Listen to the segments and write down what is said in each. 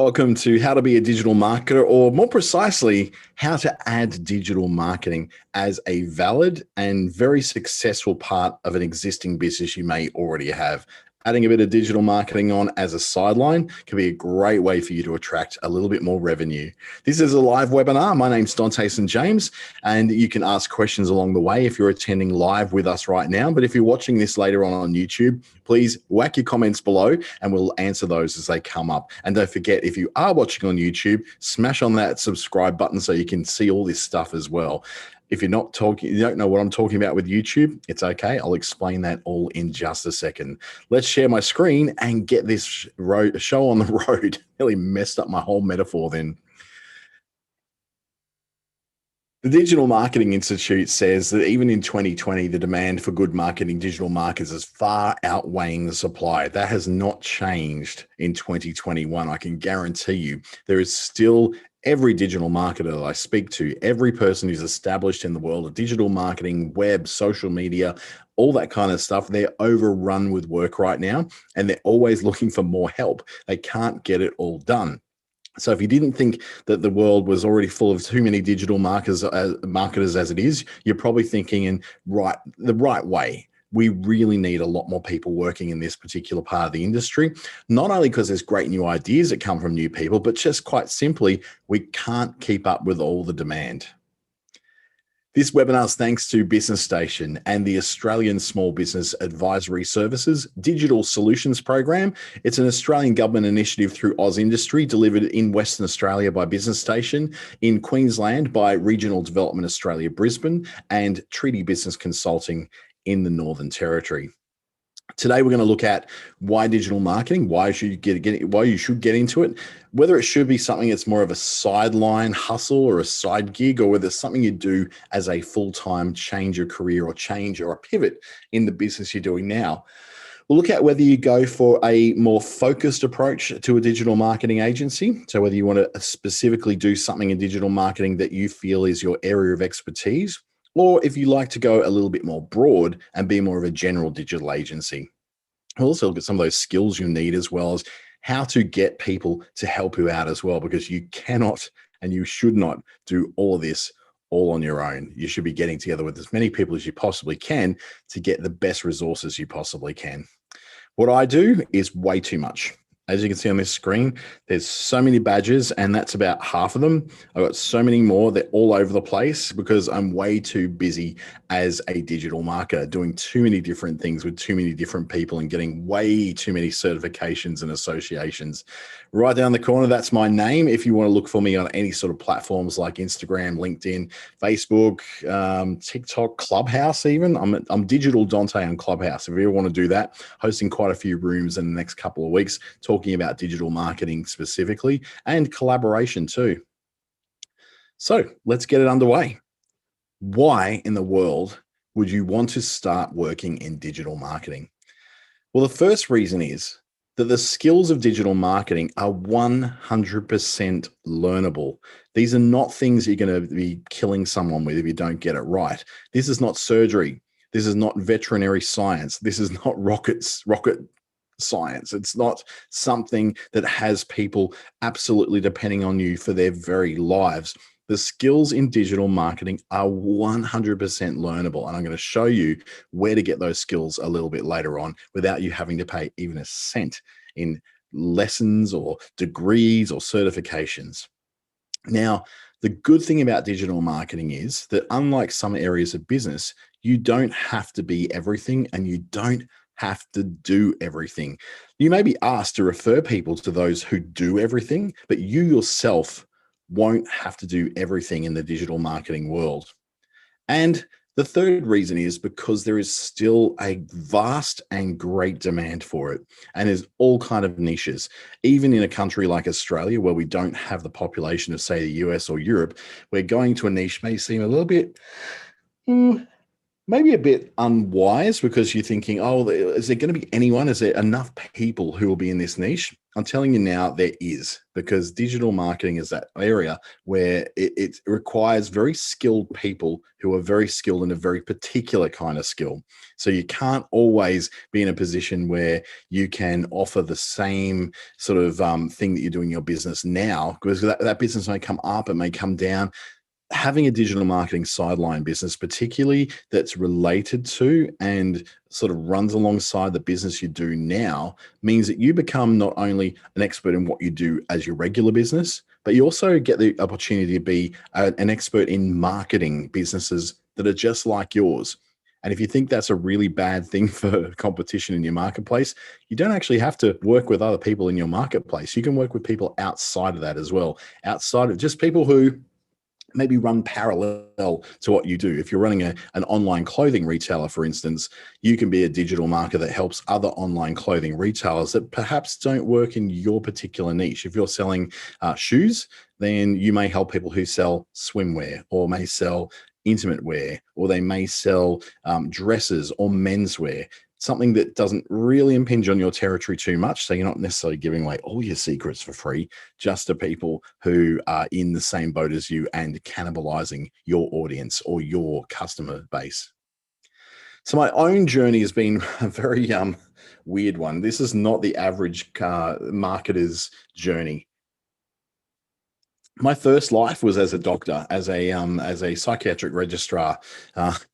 Welcome to How to Be a Digital Marketer, or more precisely, how to add digital marketing as a valid and very successful part of an existing business you may already have. Adding a bit of digital marketing on as a sideline can be a great way for you to attract a little bit more revenue. This is a live webinar. My name's Dante St. James, and you can ask questions along the way if you're attending live with us right now. But if you're watching this later on YouTube, please whack your comments below and we'll answer those as they come up. And don't forget, if you are watching on YouTube, smash on that subscribe button so you can see all this stuff as well. If you don't know what I'm talking about with YouTube, it's okay. I'll explain that all in just a second. Let's share my screen and get this show on the road. Really messed up my whole metaphor then. The Digital Marketing Institute says that even in 2020, the demand for good marketing digital marketers is far outweighing the supply. That has not changed in 2021. I can guarantee you there is still every digital marketer that I speak to, every person who's established in the world of digital marketing, web, social media, all that kind of stuff, they're overrun with work right now, and they're always looking for more help. They can't get it all done. So if you didn't think that the world was already full of too many digital marketers as it is, you're probably thinking in the right way. We really need a lot more people working in this particular part of the industry, not only because there's great new ideas that come from new people, but just quite simply, we can't keep up with all the demand. This webinar is thanks to Business Station and the Australian Small Business Advisory Services Digital Solutions Program. It's an Australian government initiative through AusIndustry, delivered in Western Australia by Business Station, in Queensland by Regional Development Australia Brisbane, and Treaty Business Consulting in the Northern Territory. Today, we're going to look at why digital marketing, why you should get into it, whether it should be something that's more of a sideline hustle or a side gig, or whether it's something you do as a full-time change your career or a pivot in the business you're doing now. We'll look at whether you go for a more focused approach to a digital marketing agency. So whether you want to specifically do something in digital marketing that you feel is your area of expertise, or if you like to go a little bit more broad and be more of a general digital agency. We'll also look at some of those skills you need, as well as how to get people to help you out as well, because you cannot and you should not do all of this all on your own. You should be getting together with as many people as you possibly can to get the best resources you possibly can. What I do is way too much. As you can see on this screen, there's so many badges, and that's about half of them. I've got so many more. They're all over the place because I'm way too busy as a digital marketer, doing too many different things with too many different people and getting way too many certifications and associations. Right down the corner, that's my name. If you want to look for me on any sort of platforms like Instagram, LinkedIn, Facebook, TikTok, Clubhouse even. I'm Digital Dante on Clubhouse. If you ever want to do that, hosting quite a few rooms in the next couple of weeks, talking about digital marketing specifically and collaboration too. So let's get it underway. Why in the world would you want to start working in digital marketing? Well, the first reason is that the skills of digital marketing are 100% learnable. These are not things you're going to be killing someone with if you don't get it right. This is not surgery. This is not veterinary science. This is not rocket science. It's not something that has people absolutely depending on you for their very lives. The skills in digital marketing are 100% learnable, and I'm going to show you where to get those skills a little bit later on without you having to pay even a cent in lessons or degrees or certifications. Now, the good thing about digital marketing is that unlike some areas of business, you don't have to be everything and you don't have to do everything. You may be asked to refer people to those who do everything, but you yourself won't have to do everything in the digital marketing world. And the third reason is because there is still a vast and great demand for it, and there's all kind of niches. Even in a country like Australia, where we don't have the population of, say, the US or Europe, where going to a niche may seem a little bit maybe a bit unwise because you're thinking, oh, is there going to be anyone? Is there enough people who will be in this niche? I'm telling you now, there is, because digital marketing is that area where it requires very skilled people who are very skilled in a very particular kind of skill. So you can't always be in a position where you can offer the same sort of thing that you're doing in your business now, because that business may come up, it may come down. Having a digital marketing sideline business, particularly that's related to and sort of runs alongside the business you do now, means that you become not only an expert in what you do as your regular business, but you also get the opportunity to be an expert in marketing businesses that are just like yours. And if you think that's a really bad thing for competition in your marketplace, you don't actually have to work with other people in your marketplace. You can work with people outside of that as well, outside of just people who maybe run parallel to what you do. If you're running an online clothing retailer, for instance, you can be a digital marketer that helps other online clothing retailers that perhaps don't work in your particular niche. If you're selling shoes, then you may help people who sell swimwear or may sell intimate wear, or they may sell dresses or menswear, something that doesn't really impinge on your territory too much. So you're not necessarily giving away all your secrets for free, just to people who are in the same boat as you and cannibalizing your audience or your customer base. So my own journey has been a very weird one. This is not the average marketer's journey. My first life was as a doctor, as a psychiatric registrar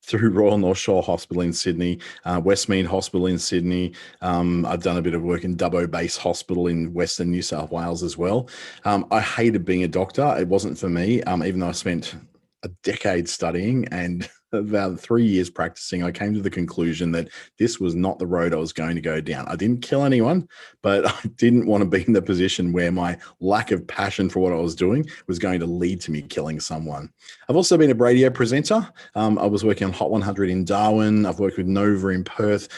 through Royal North Shore Hospital in Sydney, Westmead Hospital in Sydney. I've done a bit of work in Dubbo Base Hospital in Western New South Wales as well. I hated being a doctor. It wasn't for me, even though I spent a decade studying and about 3 years practicing. I came to the conclusion that this was not the road I was going to go down. I didn't kill anyone, but I didn't want to be in the position where my lack of passion for what I was doing was going to lead to me killing someone. I've also been a radio presenter. I was working on Hot 100 in Darwin. I've worked with Nova in Perth,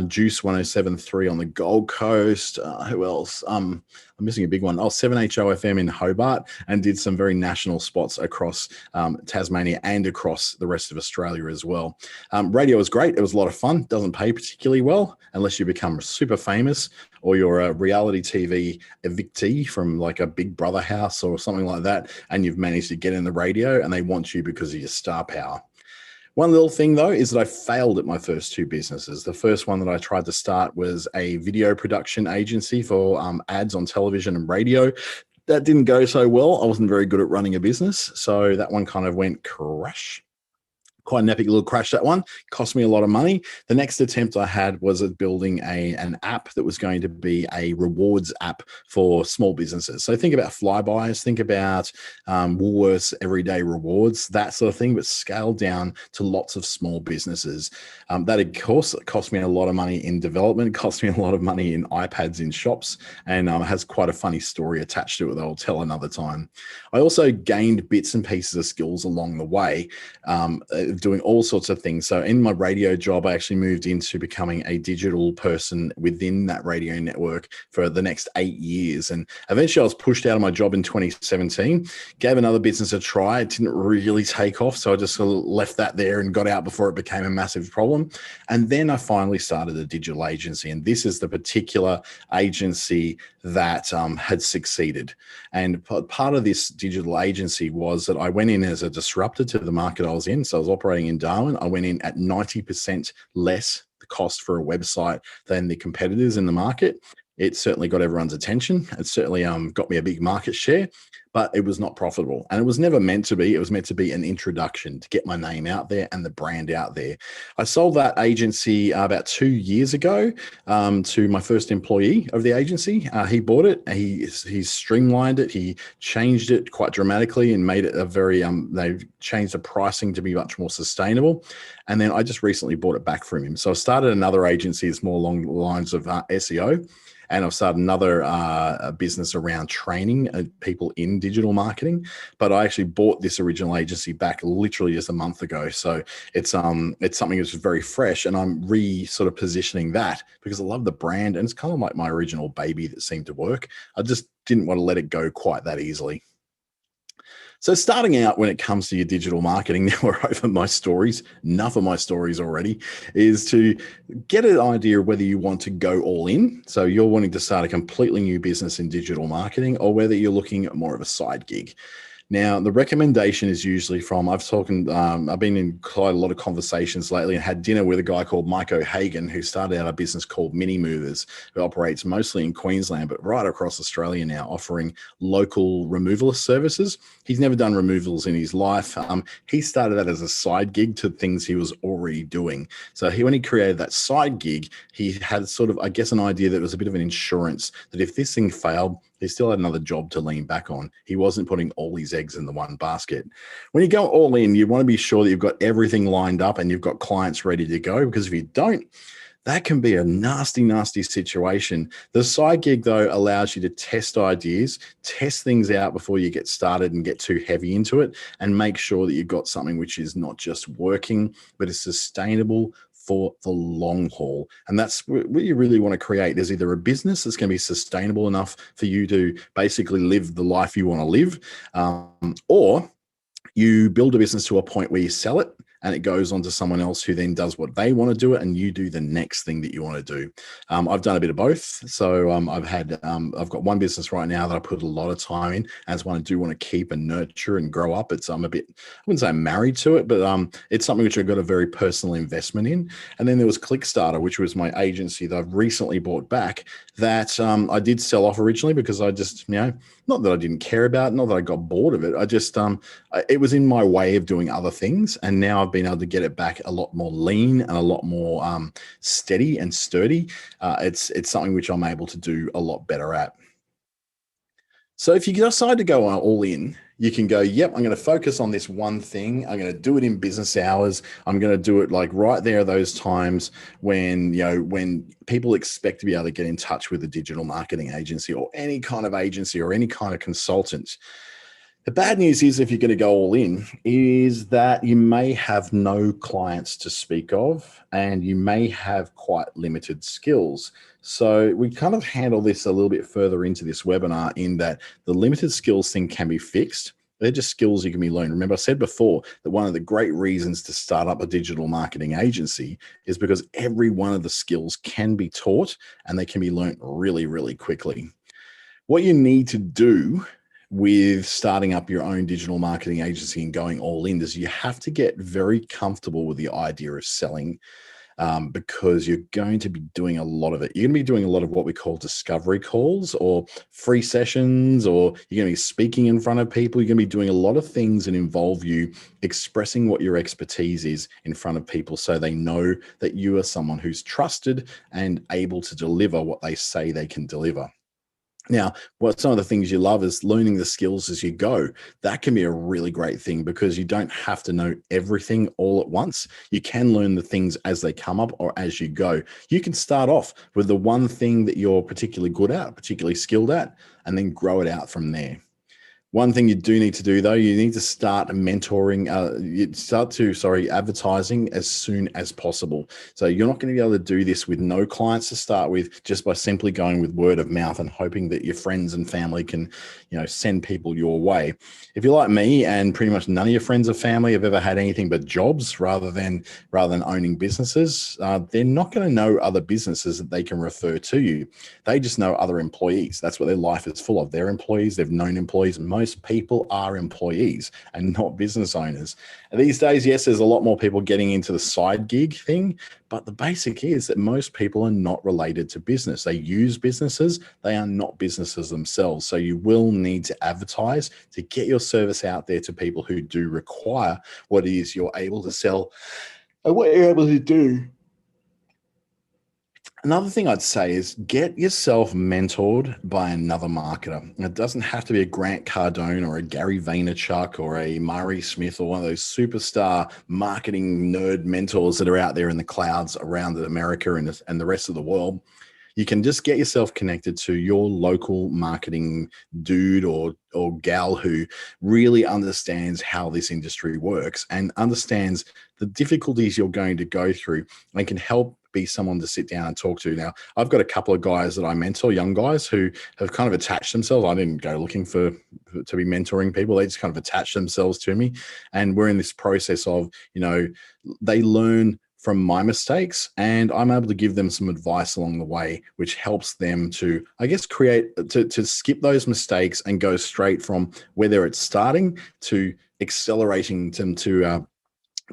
Juice 107.3 on the Gold Coast. Who else? I'm missing a big one. 7HO FM in Hobart, and did some very national spots across Tasmania and across the rest of Australia as well. Radio was great. It was a lot of fun. Doesn't pay particularly well unless you become super famous or you're a reality TV evictee from like a Big Brother house or something like that, and you've managed to get in the radio and they want you because of your star power. One little thing, though, is that I failed at my first two businesses. The first one that I tried to start was a video production agency for ads on television and radio. That didn't go so well. I wasn't very good at running a business, so that one kind of went crash. Quite an epic little crash, that one. Cost me a lot of money. The next attempt I had was at building an app that was going to be a rewards app for small businesses. So think about Flybuys, think about Woolworths Everyday Rewards, that sort of thing, but scaled down to lots of small businesses. That, of course, cost me a lot of money in development, cost me a lot of money in iPads in shops, and has quite a funny story attached to it that I'll tell another time. I also gained bits and pieces of skills along the way, doing all sorts of things. So in my radio job, I actually moved into becoming a digital person within that radio network for the next 8 years. And eventually I was pushed out of my job in 2017, gave another business a try. It didn't really take off. So I just sort of left that there and got out before it became a massive problem. And then I finally started a digital agency. And this is the particular agency that had succeeded. And part of this digital agency was that I went in as a disruptor to the market I was in. So I was operating in Darwin. I went in at 90% less the cost for a website than the competitors in the market. It certainly got everyone's attention. It certainly got me a big market share, but it was not profitable. And it was never meant to be. It was meant to be an introduction to get my name out there and the brand out there. I sold that agency about 2 years ago to my first employee of the agency. He bought it. He streamlined it. He changed it quite dramatically and made it a very, they changed the pricing to be much more sustainable. And then I just recently bought it back from him. So I started another agency that's more along the lines of SEO. And I've started another business around training people in digital marketing. But I actually bought this original agency back literally just a month ago. So it's something that's very fresh, and I'm sort of positioning that because I love the brand, and it's kind of like my original baby that seemed to work. I just didn't want to let it go quite that easily. So starting out when it comes to your digital marketing, now we're over my stories, enough of my stories already, is to get an idea of whether you want to go all in. So you're wanting to start a completely new business in digital marketing, or whether you're looking at more of a side gig. Now, the recommendation is usually from, I've been in quite a lot of conversations lately and had dinner with a guy called Mike O'Hagan, who started out a business called Mini Movers, who operates mostly in Queensland, but right across Australia now, offering local removalist services. He's never done removals in his life. He started that as a side gig to things he was already doing. So when he created that side gig, he had sort of, I guess, an idea that it was a bit of an insurance that if this thing failed, he still had another job to lean back on. He wasn't putting all his eggs in the one basket. When you go all in, you want to be sure that you've got everything lined up and you've got clients ready to go, because if you don't, that can be a nasty, nasty situation. The side gig, though, allows you to test ideas, test things out before you get started and get too heavy into it, and make sure that you've got something which is not just working, but is sustainable for the long haul. And that's what you really want to create. There's either a business that's going to be sustainable enough for you to basically live the life you want to live, or you build a business to a point where you sell it and it goes on to someone else who then does what they want to do it, and you do the next thing that you want to do. I've done a bit of both. So I've got one business right now that I put a lot of time in, as one I do want to keep and nurture and grow up. I'm a bit, I wouldn't say I'm married to it, but it's something which I've got a very personal investment in. And then there was Clickstarter, which was my agency that I've recently bought back, that I did sell off originally because I just, not that I didn't care about it, not that I got bored of it. I just, it was in my way of doing other things. And now I've been able to get it back a lot more lean and a lot more steady and sturdy. It's something which I'm able to do a lot better at. So if you decide to go all in, you can go, yep, I'm going to focus on this one thing. I'm going to do it in business hours. I'm going to do it like right there, those times when, when people expect to be able to get in touch with a digital marketing agency or any kind of agency or any kind of consultant. The bad news is, if you're going to go all in, is that you may have no clients to speak of, and you may have quite limited skills. So we kind of handle this a little bit further into this webinar, in that the limited skills thing can be fixed. They're just skills you can be learned. Remember, I said before that one of the great reasons to start up a digital marketing agency is because every one of the skills can be taught and they can be learned really, really quickly. What you need to do with starting up your own digital marketing agency and going all in is you have to get very comfortable with the idea of selling, because you're going to be doing a lot of it. You're going to be doing a lot of what we call discovery calls or free sessions, or you're going to be speaking in front of people. You're going to be doing a lot of things that involve you expressing what your expertise is in front of people, so they know that you are someone who's trusted and able to deliver what they say they can deliver. Now, what some of the things you love is learning the skills as you go. That can be a really great thing, because you don't have to know everything all at once. You can learn the things as they come up or as you go. You can start off with the one thing that you're particularly good at, particularly skilled at, and then grow it out from there. One thing you do need to do, though, you need to start mentoring, advertising as soon as possible. So you're not going to be able to do this with no clients to start with, just by simply going with word of mouth and hoping that your friends and family can, send people your way. If you're like me, and pretty much none of your friends or family have ever had anything but jobs rather than owning businesses, they're not going to know other businesses that they can refer to you. They just know other employees. That's what their life is full of. They're employees. They've known employees. Most people are employees and not business owners. And these days, yes, there's a lot more people getting into the side gig thing, but the basic is that most people are not related to business. They use businesses. They are not businesses themselves. So you will need to advertise to get your service out there to people who do require what it is you're able to sell and what you're able to do. Another thing I'd say is get yourself mentored by another marketer. It doesn't have to be a Grant Cardone or a Gary Vaynerchuk or a Murray Smith or one of those superstar marketing nerd mentors that are out there in the clouds around America and the rest of the world. You can just get yourself connected to your local marketing dude or gal who really understands how this industry works and understands the difficulties you're going to go through, and can help be someone to sit down and talk to. Now, I've got a couple of guys that I mentor, young guys who have kind of attached themselves. I didn't go looking to be mentoring people. They just kind of attached themselves to me. And we're in this process of, they learn from my mistakes, and I'm able to give them some advice along the way, which helps them to, I guess, to skip those mistakes and go straight from whether it's starting to accelerating them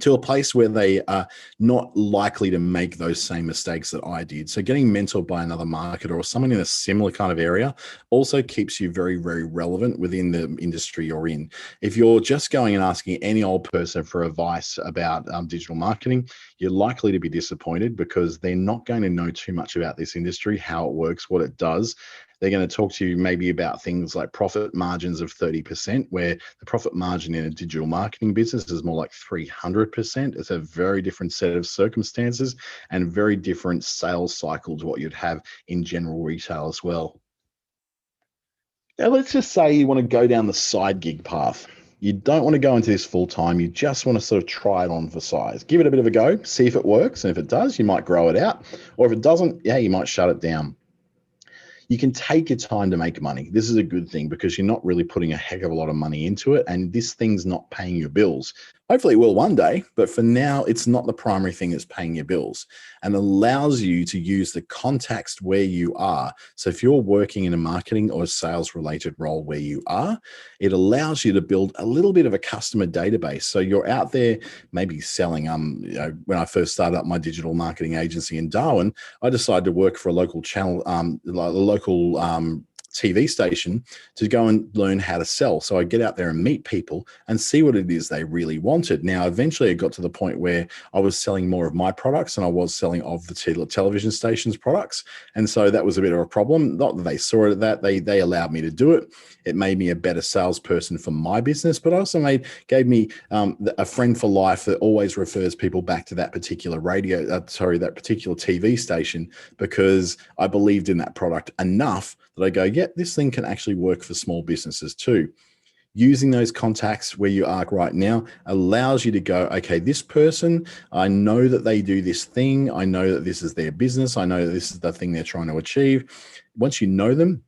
to a place where they are not likely to make those same mistakes that I did. So getting mentored by another marketer or someone in a similar kind of area also keeps you very, very relevant within the industry you're in. If you're just going and asking any old person for advice about digital marketing, you're likely to be disappointed because they're not going to know too much about this industry, how it works, what it does. They're going to talk to you maybe about things like profit margins of 30%, where the profit margin in a digital marketing business is more like 300%. It's a very different set of circumstances and very different sales cycle to what you'd have in general retail as well. Now, let's just say you want to go down the side gig path. You don't want to go into this full time. You just want to sort of try it on for size. Give it a bit of a go, see if it works. And if it does, you might grow it out. Or if it doesn't, yeah, you might shut it down. You can take your time to make money. This is a good thing because you're not really putting a heck of a lot of money into it, and this thing's not paying your bills. Hopefully it will one day, but for now, it's not the primary thing that's paying your bills, and allows you to use the context where you are. So if you're working in a marketing or sales related role where you are, it allows you to build a little bit of a customer database. So you're out there maybe selling, when I first started up my digital marketing agency in Darwin, I decided to work for a local channel, TV station to go and learn how to sell. So I get out there and meet people and see what it is they really wanted. Now, eventually it got to the point where I was selling more of my products than I was selling of the television station's products. And so that was a bit of a problem. Not that they saw it at that, they allowed me to do it. It made me a better salesperson for my business, but also gave me a friend for life that always refers people back to that particular that particular TV station, because I believed in that product enough that I go, yeah, this thing can actually work for small businesses too. Using those contacts where you are right now allows you to go, okay, this person, I know that they do this thing. I know that this is their business. I know that this is the thing they're trying to achieve. Once you know them,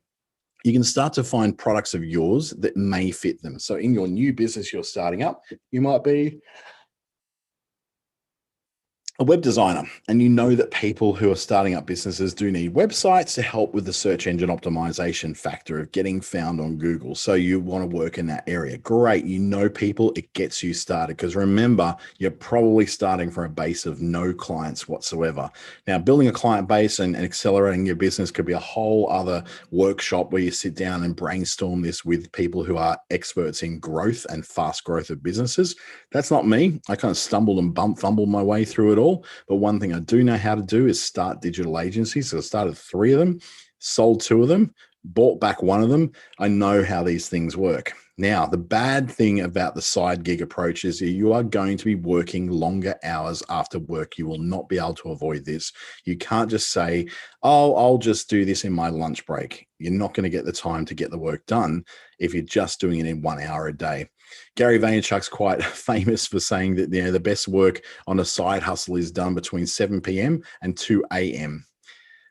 you can start to find products of yours that may fit them. So in your new business you're starting up, you might be a web designer, and you know that people who are starting up businesses do need websites to help with the search engine optimization factor of getting found on Google. So you want to work in that area. Great. You know people, it gets you started, because remember, you're probably starting from a base of no clients whatsoever. Now, building a client base and accelerating your business could be a whole other workshop where you sit down and brainstorm this with people who are experts in growth and fast growth of businesses. That's not me. I kind of stumbled and fumbled my way through it all. But one thing I do know how to do is start digital agencies. So I started 3 of them, sold 2 of them, bought back 1 of them. I know how these things work. Now, the bad thing about the side gig approach is you are going to be working longer hours after work. You will not be able to avoid this. You can't just say, oh, I'll just do this in my lunch break. You're not going to get the time to get the work done if you're just doing it in 1 hour a day. Gary Vaynerchuk's quite famous for saying that the best work on a side hustle is done between 7 p.m. and 2 a.m.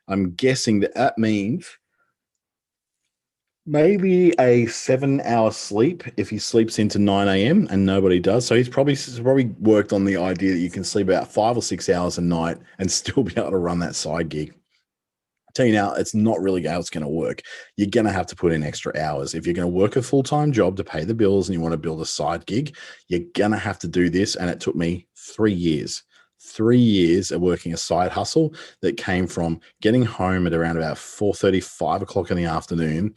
I'm guessing that means maybe a 7-hour sleep if he sleeps into 9 a.m. and nobody does. So he's probably worked on the idea that you can sleep about 5 or 6 hours a night and still be able to run that side gig. Tell you now, it's not really how it's going to work. You're going to have to put in extra hours. If you're going to work a full-time job to pay the bills and you want to build a side gig, you're going to have to do this. And it took me 3 years. 3 years of working a side hustle that came from getting home at around about 4:30, 5 o'clock in the afternoon,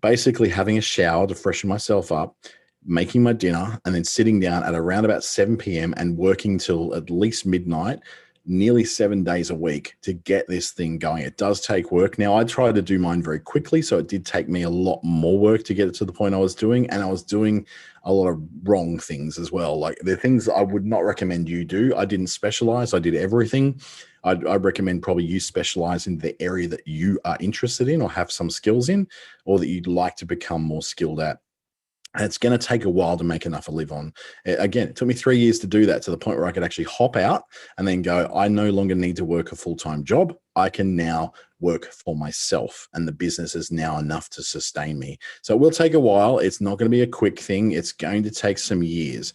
basically having a shower to freshen myself up, making my dinner, and then sitting down at around about 7 p.m. and working till at least midnight, nearly 7 days a week to get this thing going. It does take work. Now, I tried to do mine very quickly, so it did take me a lot more work to get it to the point I was doing, and I was doing a lot of wrong things as well. Like the things that I would not recommend you do. I didn't specialize. I did everything. I'd recommend probably you specialize in the area that you are interested in or have some skills in, or that you'd like to become more skilled at. And it's going to take a while to make enough to live on. Again, it took me 3 years to do that, to the point where I could actually hop out and then go, I no longer need to work a full-time job. I can now work for myself, and the business is now enough to sustain me. So it will take a while. It's not going to be a quick thing. It's going to take some years.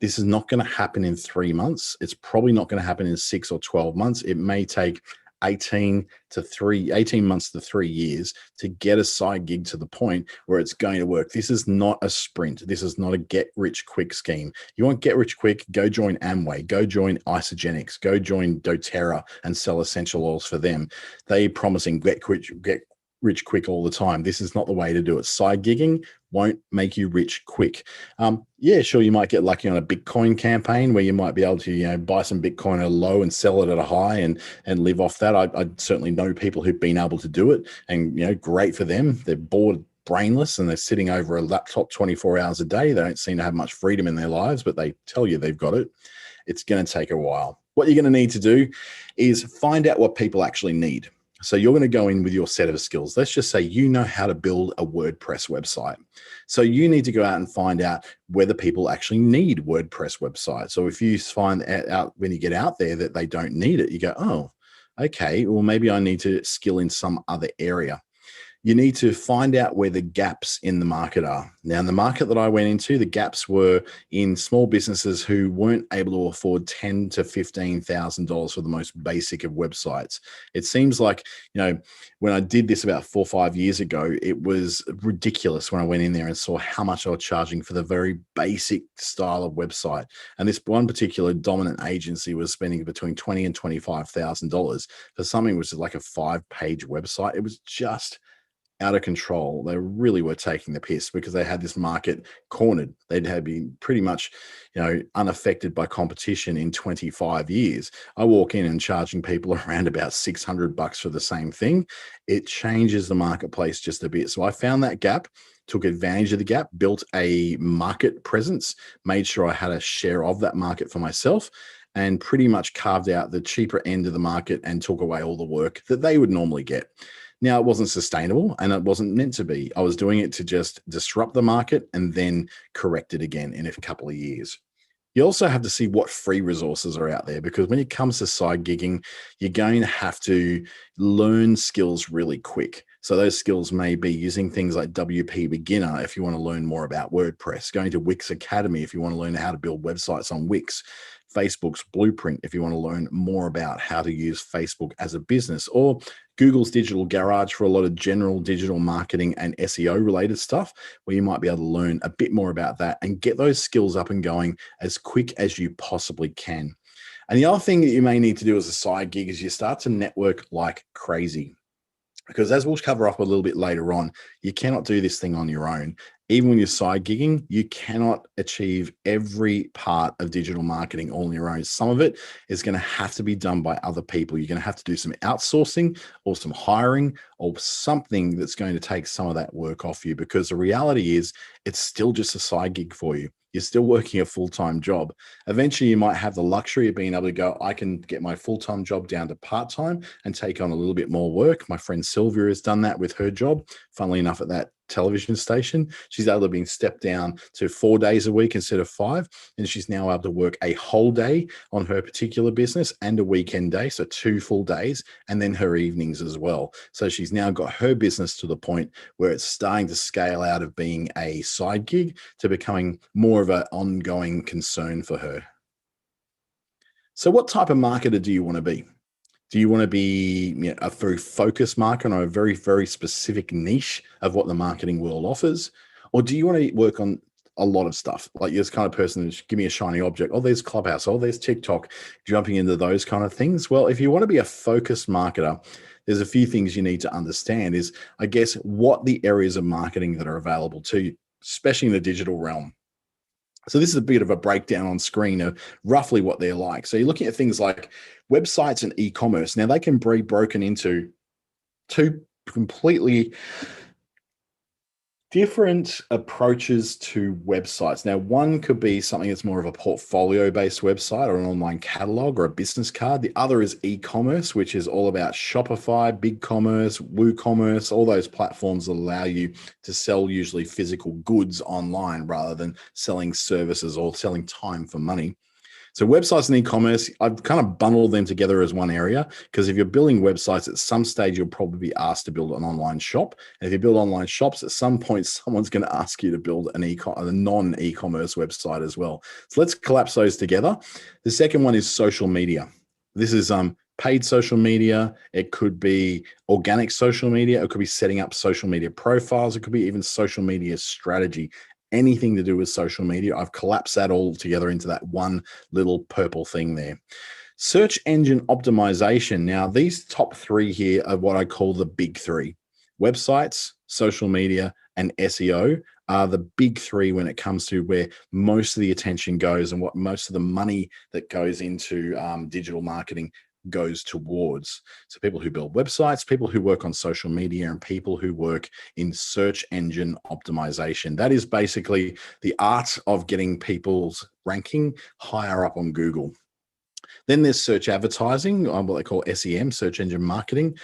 This is not going to happen in 3 months. It's probably not going to happen in 6 or 12 months. It may take 18 months to 3 years to get a side gig to the point where it's going to work. This is not a sprint. This is not a get rich quick scheme. You want get rich quick, go join Amway, go join Isogenics, go join doTERRA and sell essential oils for them. They promising get rich quick all the time. This is not the way to do it. Side gigging won't make you rich quick. Yeah, sure, you might get lucky on a Bitcoin campaign where you might be able to, buy some Bitcoin at a low and sell it at a high and live off that. I certainly know people who've been able to do it, and great for them. They're bored, brainless, and they're sitting over a laptop 24 hours a day. They don't seem to have much freedom in their lives, but they tell you they've got it. It's going to take a while. What you're going to need to do is find out what people actually need. So you're going to go in with your set of skills. Let's just say you know how to build a WordPress website. So you need to go out and find out whether people actually need WordPress websites. So if you find out when you get out there that they don't need it, you go, oh, okay, well, maybe I need to skill in some other area. You need to find out where the gaps in the market are. Now, in the market that I went into, the gaps were in small businesses who weren't able to afford $10,000 to $15,000 for the most basic of websites. It seems like, when I did this about 4 or 5 years ago, it was ridiculous when I went in there and saw how much I was charging for the very basic style of website. And this one particular dominant agency was spending between $20,000 and $25,000 for something which is like a 5-page website. It was just out of control. They really were taking the piss because they had this market cornered. They'd had been pretty much, unaffected by competition in 25 years. I walk in and charging people around about $600 for the same thing. It changes the marketplace just a bit. So I found that gap, took advantage of the gap, built a market presence, made sure I had a share of that market for myself, and pretty much carved out the cheaper end of the market and took away all the work that they would normally get. Now, it wasn't sustainable and it wasn't meant to be. I was doing it to just disrupt the market and then correct it again in a couple of years. You also have to see what free resources are out there, because when it comes to side gigging, you're going to have to learn skills really quick. So those skills may be using things like WP Beginner if you want to learn more about WordPress, going to Wix Academy if you want to learn how to build websites on Wix, Facebook's Blueprint if you want to learn more about how to use Facebook as a business, or Google's Digital Garage for a lot of general digital marketing and SEO related stuff, where you might be able to learn a bit more about that and get those skills up and going as quick as you possibly can. And the other thing that you may need to do as a side gig is you start to network like crazy. Because as we'll cover up a little bit later on, you cannot do this thing on your own. Even when you're side gigging, you cannot achieve every part of digital marketing all on your own. Some of it is going to have to be done by other people. You're going to have to do some outsourcing or some hiring or something that's going to take some of that work off you, because the reality is it's still just a side gig for you. You're still working a full-time job. Eventually, you might have the luxury of being able to go, I can get my full-time job down to part-time and take on a little bit more work. My friend Sylvia has done that with her job. Funnily enough, at that television station, she's able to be stepped down to 4 days a week instead of 5. And she's now able to work a whole day on her particular business and a weekend day. So 2 full days, and then her evenings as well. So she's now got her business to the point where it's starting to scale out of being a side gig to becoming more of an ongoing concern for her. So what type of marketer do you want to be? Do you want to be a very focused marketer on a very, very specific niche of what the marketing world offers? Or do you want to work on a lot of stuff? Like you're this kind of person who's give me a shiny object. Oh, there's Clubhouse. Oh, there's TikTok, jumping into those kind of things. Well, if you want to be a focused marketer, there's a few things you need to understand is, I guess, what the areas of marketing that are available to you, especially in the digital realm. So this is a bit of a breakdown on screen of roughly what they're like. So you're looking at things like websites and e-commerce. Now they can be broken into two completely Different approaches to websites. Now, one could be something that's more of a portfolio-based website or an online catalog or a business card. The other is e-commerce, which is all about Shopify, BigCommerce, WooCommerce, all those platforms that allow you to sell usually physical goods online rather than selling services or selling time for money. So websites and e-commerce, I've kind of bundled them together as one area because if you're building websites, at some stage, you'll probably be asked to build an online shop. And if you build online shops, at some point, someone's going to ask you to build a non-e-commerce website as well. So let's collapse those together. The second one is social media. This is paid social media. It could be organic social media. It could be setting up social media profiles. It could be even social media strategy. Anything to do with social media. I've collapsed that all together into that one little purple thing there. Search engine optimization. Now, these top three here are what I call the big three. Websites, social media, and SEO are the big three when it comes to where most of the attention goes and what most of the money that goes into digital marketing goes towards. So people who build websites, people who work on social media, and people who work in search engine optimization. That is basically the art of getting people's ranking higher up on Google. Then there's search advertising, what they call SEM, search engine marketing,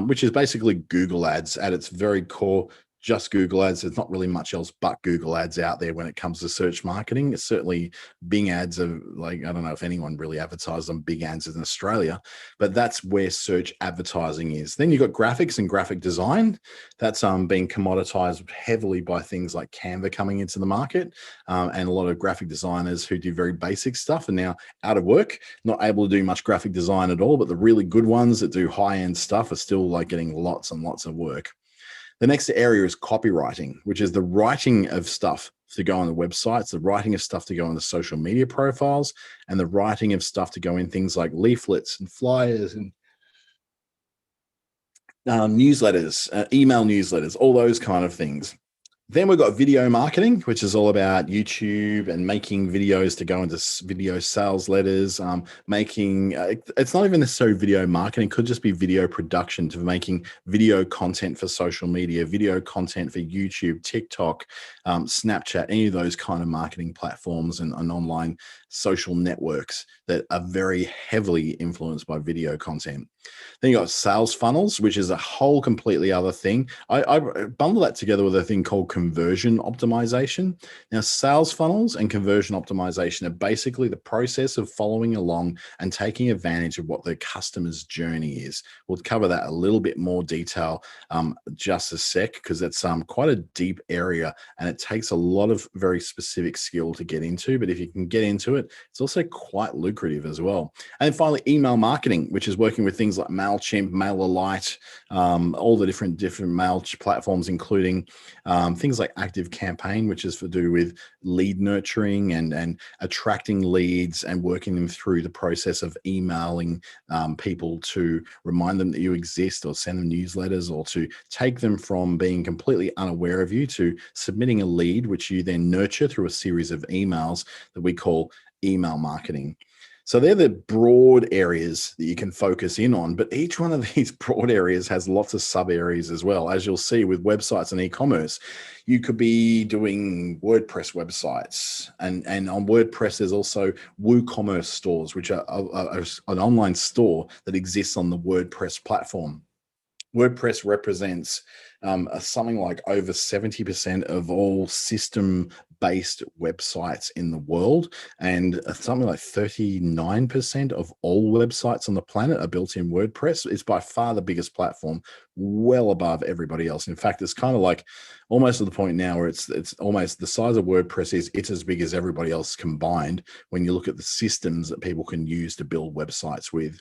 which is basically Google ads at its very core. Just Google ads. There's not really much else but Google ads out there when it comes to search marketing. It's certainly Bing ads are like, I don't know if anyone really advertises on Bing ads in Australia, but that's where search advertising is. Then you've got graphics and graphic design. That's being commoditized heavily by things like Canva coming into the market, and a lot of graphic designers who do very basic stuff are now out of work, not able to do much graphic design at all, but the really good ones that do high-end stuff are still like getting lots and lots of work. The next area is copywriting, which is the writing of stuff to go on the websites, the writing of stuff to go on the social media profiles, and the writing of stuff to go in things like leaflets and flyers and newsletters, email newsletters, all those kind of things. Then we've got video marketing, which is all about YouTube and making videos to go into video sales letters, making, it's not even necessarily video marketing, it could just be video production to making video content for social media, video content for YouTube, TikTok, Snapchat, any of those kind of marketing platforms and online social networks that are very heavily influenced by video content. Then you got sales funnels, which is a whole completely other thing. I bundle that together with a thing called conversion optimization. Now, sales funnels and conversion optimization are basically the process of following along and taking advantage of what the customer's journey is. We'll cover that a little bit more detail just a sec, because it's quite a deep area and it takes a lot of very specific skill to get into. But if you can get into it, it's also quite lucrative as well. And then finally, email marketing, which is working with things like MailChimp, MailerLite, all the different mail platforms, including things like ActiveCampaign, which is to do with lead nurturing and attracting leads and working them through the process of emailing people to remind them that you exist or send them newsletters, or to take them from being completely unaware of you to submitting a lead, which you then nurture through a series of emails that we call email marketing. So they're the broad areas that you can focus in on, but each one of these broad areas has lots of sub areas as well. As you'll see with websites and e-commerce, you could be doing WordPress websites, and on WordPress, there's also WooCommerce stores, which are an online store that exists on the WordPress platform. WordPress represents something like over 70% of all system-based websites in the world, and something like 39% of all websites on the planet are built in WordPress. It's by far the biggest platform, well above everybody else. In fact, it's kind of like almost to the point now where it's almost the size of WordPress it's as big as everybody else combined when you look at the systems that people can use to build websites with.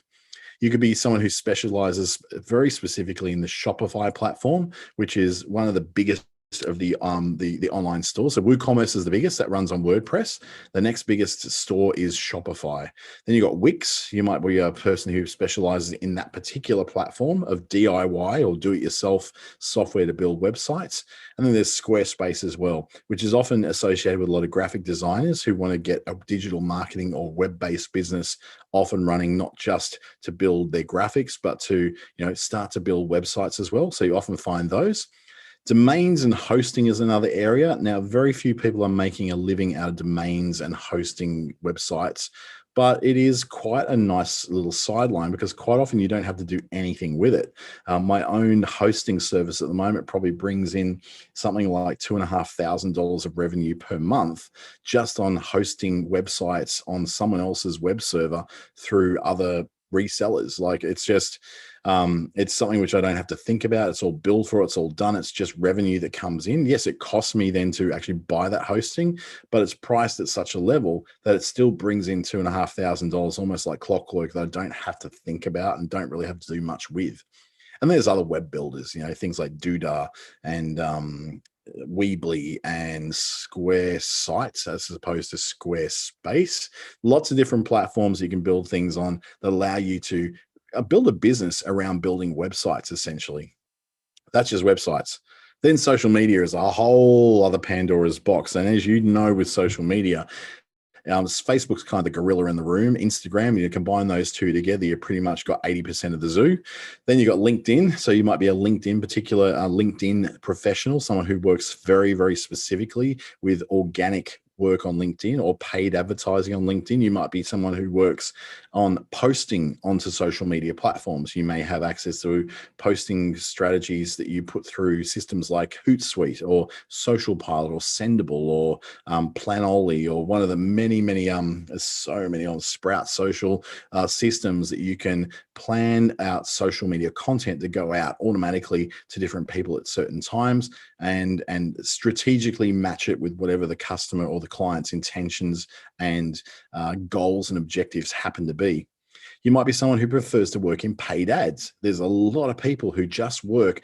You could be someone who specializes very specifically in the Shopify platform, which is one of the biggest of the online stores. So WooCommerce is the biggest, that runs on WordPress. The next biggest store is Shopify. Then you got Wix. You might be a person who specializes in that particular platform of DIY or do-it-yourself software to build websites. And then there's Squarespace as well, which is often associated with a lot of graphic designers who want to get a digital marketing or web-based business often running, not just to build their graphics, but to start to build websites as well. So you often find those. Domains and hosting is another area. Now, very few people are making a living out of domains and hosting websites, but it is quite a nice little sideline because quite often you don't have to do anything with it. My own hosting service at the moment probably brings in something like $2,500 of revenue per month just on hosting websites on someone else's web server through other resellers. Like it's something which I don't have to think about. It's all billed for, it's all done. It's just revenue that comes in. Yes, it costs me then to actually buy that hosting, but it's priced at such a level that it still brings in $2,500, almost like clockwork, that I don't have to think about and don't really have to do much with. And there's other web builders, things like Doodah and Weebly and Square Sites as opposed to Squarespace. Lots of different platforms you can build things on that allow you to build a business around building websites, essentially. That's just websites. Then social media is a whole other Pandora's box. And as you know, with social media, Facebook's kind of the gorilla in the room. Instagram, you combine those two together, you pretty much got 80% of the zoo. Then you got LinkedIn. So you might be a LinkedIn professional, someone who works very, very specifically with organic work on LinkedIn or paid advertising on LinkedIn. You might be someone who works on posting onto social media platforms. You may have access to posting strategies that you put through systems like Hootsuite or Social Pilot or Sendable or Planoly or one of the many, there's so many on Sprout Social systems that you can plan out social media content to go out automatically to different people at certain times and strategically match it with whatever the customer or the client's intentions and goals and objectives happen to be. You might be someone who prefers to work in paid ads. There's a lot of people who just work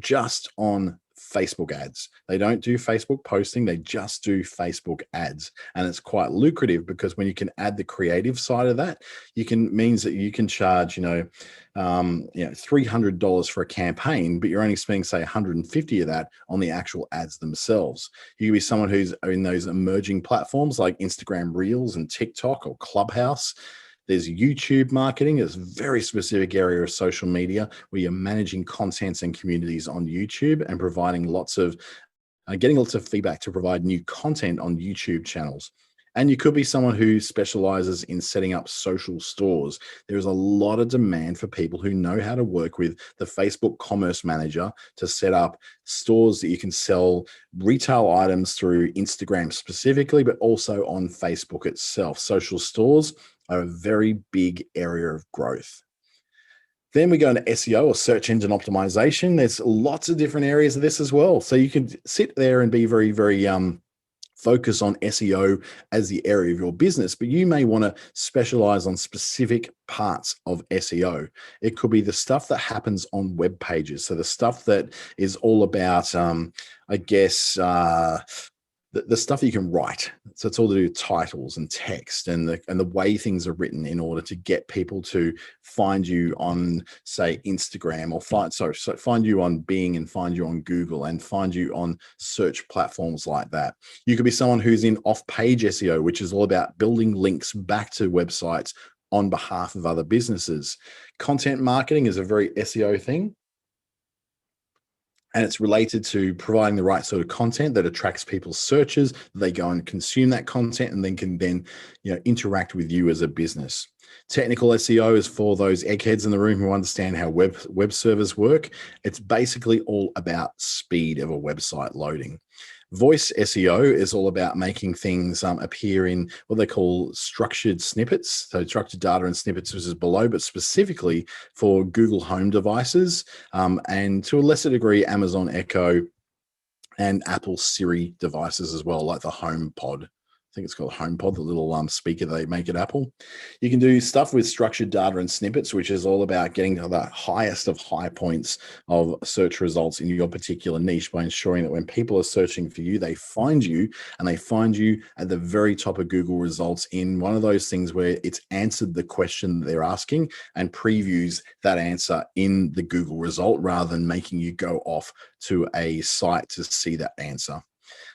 just on Facebook ads. They don't do Facebook posting, they just do Facebook ads. And it's quite lucrative because when you can add the creative side of that, means that you can charge, $300 for a campaign, but you're only spending, say, $150 of that on the actual ads themselves. You can be someone who's in those emerging platforms like Instagram Reels and TikTok or Clubhouse. There's YouTube marketing. It's a very specific area of social media where you're managing contents and communities on YouTube and providing getting lots of feedback to provide new content on YouTube channels. And you could be someone who specializes in setting up social stores. There's a lot of demand for people who know how to work with the Facebook Commerce Manager to set up stores that you can sell retail items through Instagram specifically, but also on Facebook itself. Social stores are a very big area of growth. Then we go into SEO or search engine optimization. There's lots of different areas of this as well. So you can sit there and be very, very focus on SEO as the area of your business, but you may want to specialize on specific parts of SEO. It could be the stuff that happens on web pages. So the stuff that is all about, the stuff that you can write. So it's all to do with titles and text and the way things are written in order to get people to find you on, say, Instagram or find you on Bing and find you on Google and find you on search platforms like that. You could be someone who's in off-page SEO, which is all about building links back to websites on behalf of other businesses. Content marketing is a very SEO thing. And it's related to providing the right sort of content that attracts people's searches. They go and consume that content and then can interact with you as a business. Technical SEO is for those eggheads in the room who understand how web servers work. It's basically all about speed of a website loading. Voice SEO is all about making things appear in what they call structured snippets. So structured data and snippets, which is below, but specifically for Google Home devices and to a lesser degree, Amazon Echo and Apple Siri devices as well, like the HomePod. I think it's called HomePod, the little speaker they make at Apple. You can do stuff with structured data and snippets, which is all about getting to the highest of high points of search results in your particular niche by ensuring that when people are searching for you, they find you and they find you at the very top of Google results in one of those things where it's answered the question that they're asking and previews that answer in the Google result rather than making you go off to a site to see that answer.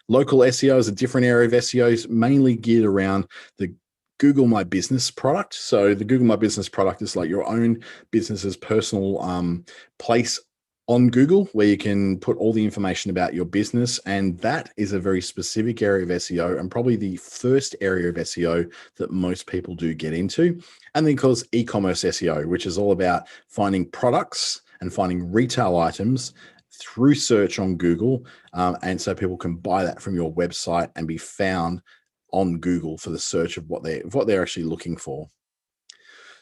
Local SEO is a different area of SEO, mainly geared around the Google My Business product. So the Google My Business product is like your own business's personal place on Google, where you can put all the information about your business. And that is a very specific area of SEO, and probably the first area of SEO that most people do get into. And then, of course, e-commerce SEO, which is all about finding products and finding retail items through search on Google. And so people can buy that from your website and be found on Google for the search of what they're actually looking for.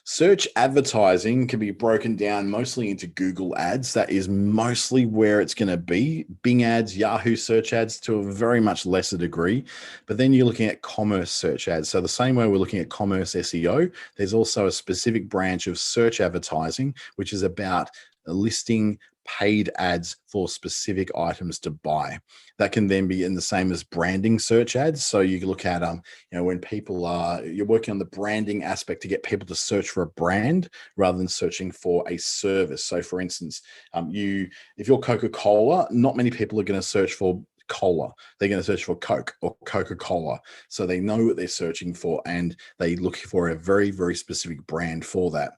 Search advertising can be broken down mostly into Google ads. That is mostly where it's going to be. Bing ads, Yahoo search ads to a very much lesser degree. But then you're looking at commerce search ads. So the same way we're looking at commerce SEO, there's also a specific branch of search advertising, which is about listing paid ads for specific items to buy. That can then be in the same as branding search ads. So you can look at, when people you're working on the branding aspect to get people to search for a brand rather than searching for a service. So for instance, if you're Coca-Cola, not many people are going to search for cola. They're going to search for Coke or Coca-Cola. So they know what they're searching for, and they look for a very, very specific brand for that.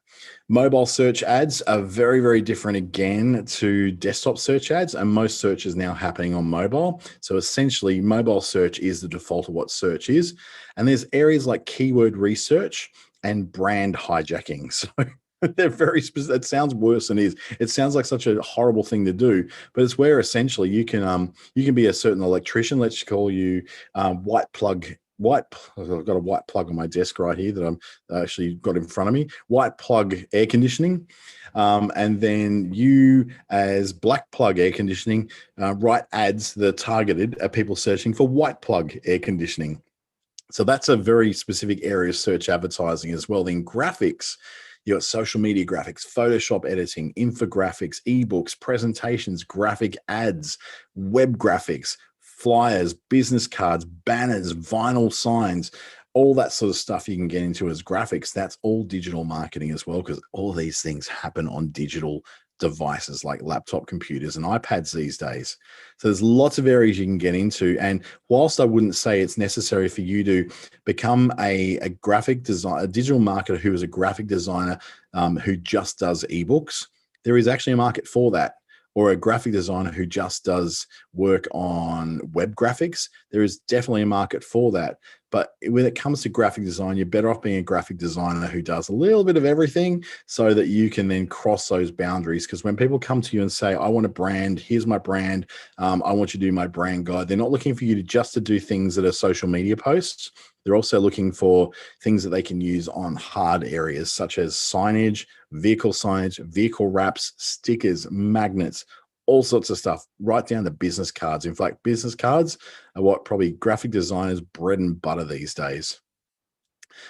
Mobile search ads are very, very different again to desktop search ads, and most search is now happening on mobile. So essentially, mobile search is the default of what search is. And there's areas like keyword research and brand hijacking. So they're very specific. It sounds worse than it is. It sounds like such a horrible thing to do, but it's where essentially you can be a certain electrician. Let's call you white plug. I've got a white plug on my desk right here that I'm actually got in front of me. White plug air conditioning, and then you, as black plug air conditioning, write ads that are targeted at people searching for white plug air conditioning. So that's a very specific area of search advertising as well. Then graphics. You got social media graphics, Photoshop editing, infographics, ebooks, presentations, graphic ads, web graphics, flyers, business cards, banners, vinyl signs, all that sort of stuff you can get into as graphics. That's all digital marketing as well, because all these things happen on digital devices like laptop computers and iPads these days. So there's lots of areas you can get into. And whilst I wouldn't say it's necessary for you to become a graphic designer, a digital marketer who is a graphic designer who just does ebooks, there is actually a market for that. Or a graphic designer who just does work on web graphics, there is definitely a market for that. But when it comes to graphic design, you're better off being a graphic designer who does a little bit of everything so that you can then cross those boundaries. Because when people come to you and say, I want a brand, here's my brand, I want you to do my brand guide, they're not looking for you to do things that are social media posts. They're also looking for things that they can use on hard areas such as signage, vehicle wraps, stickers, magnets, all sorts of stuff, right down to business cards. In fact, business cards are what probably graphic designers' bread and butter these days.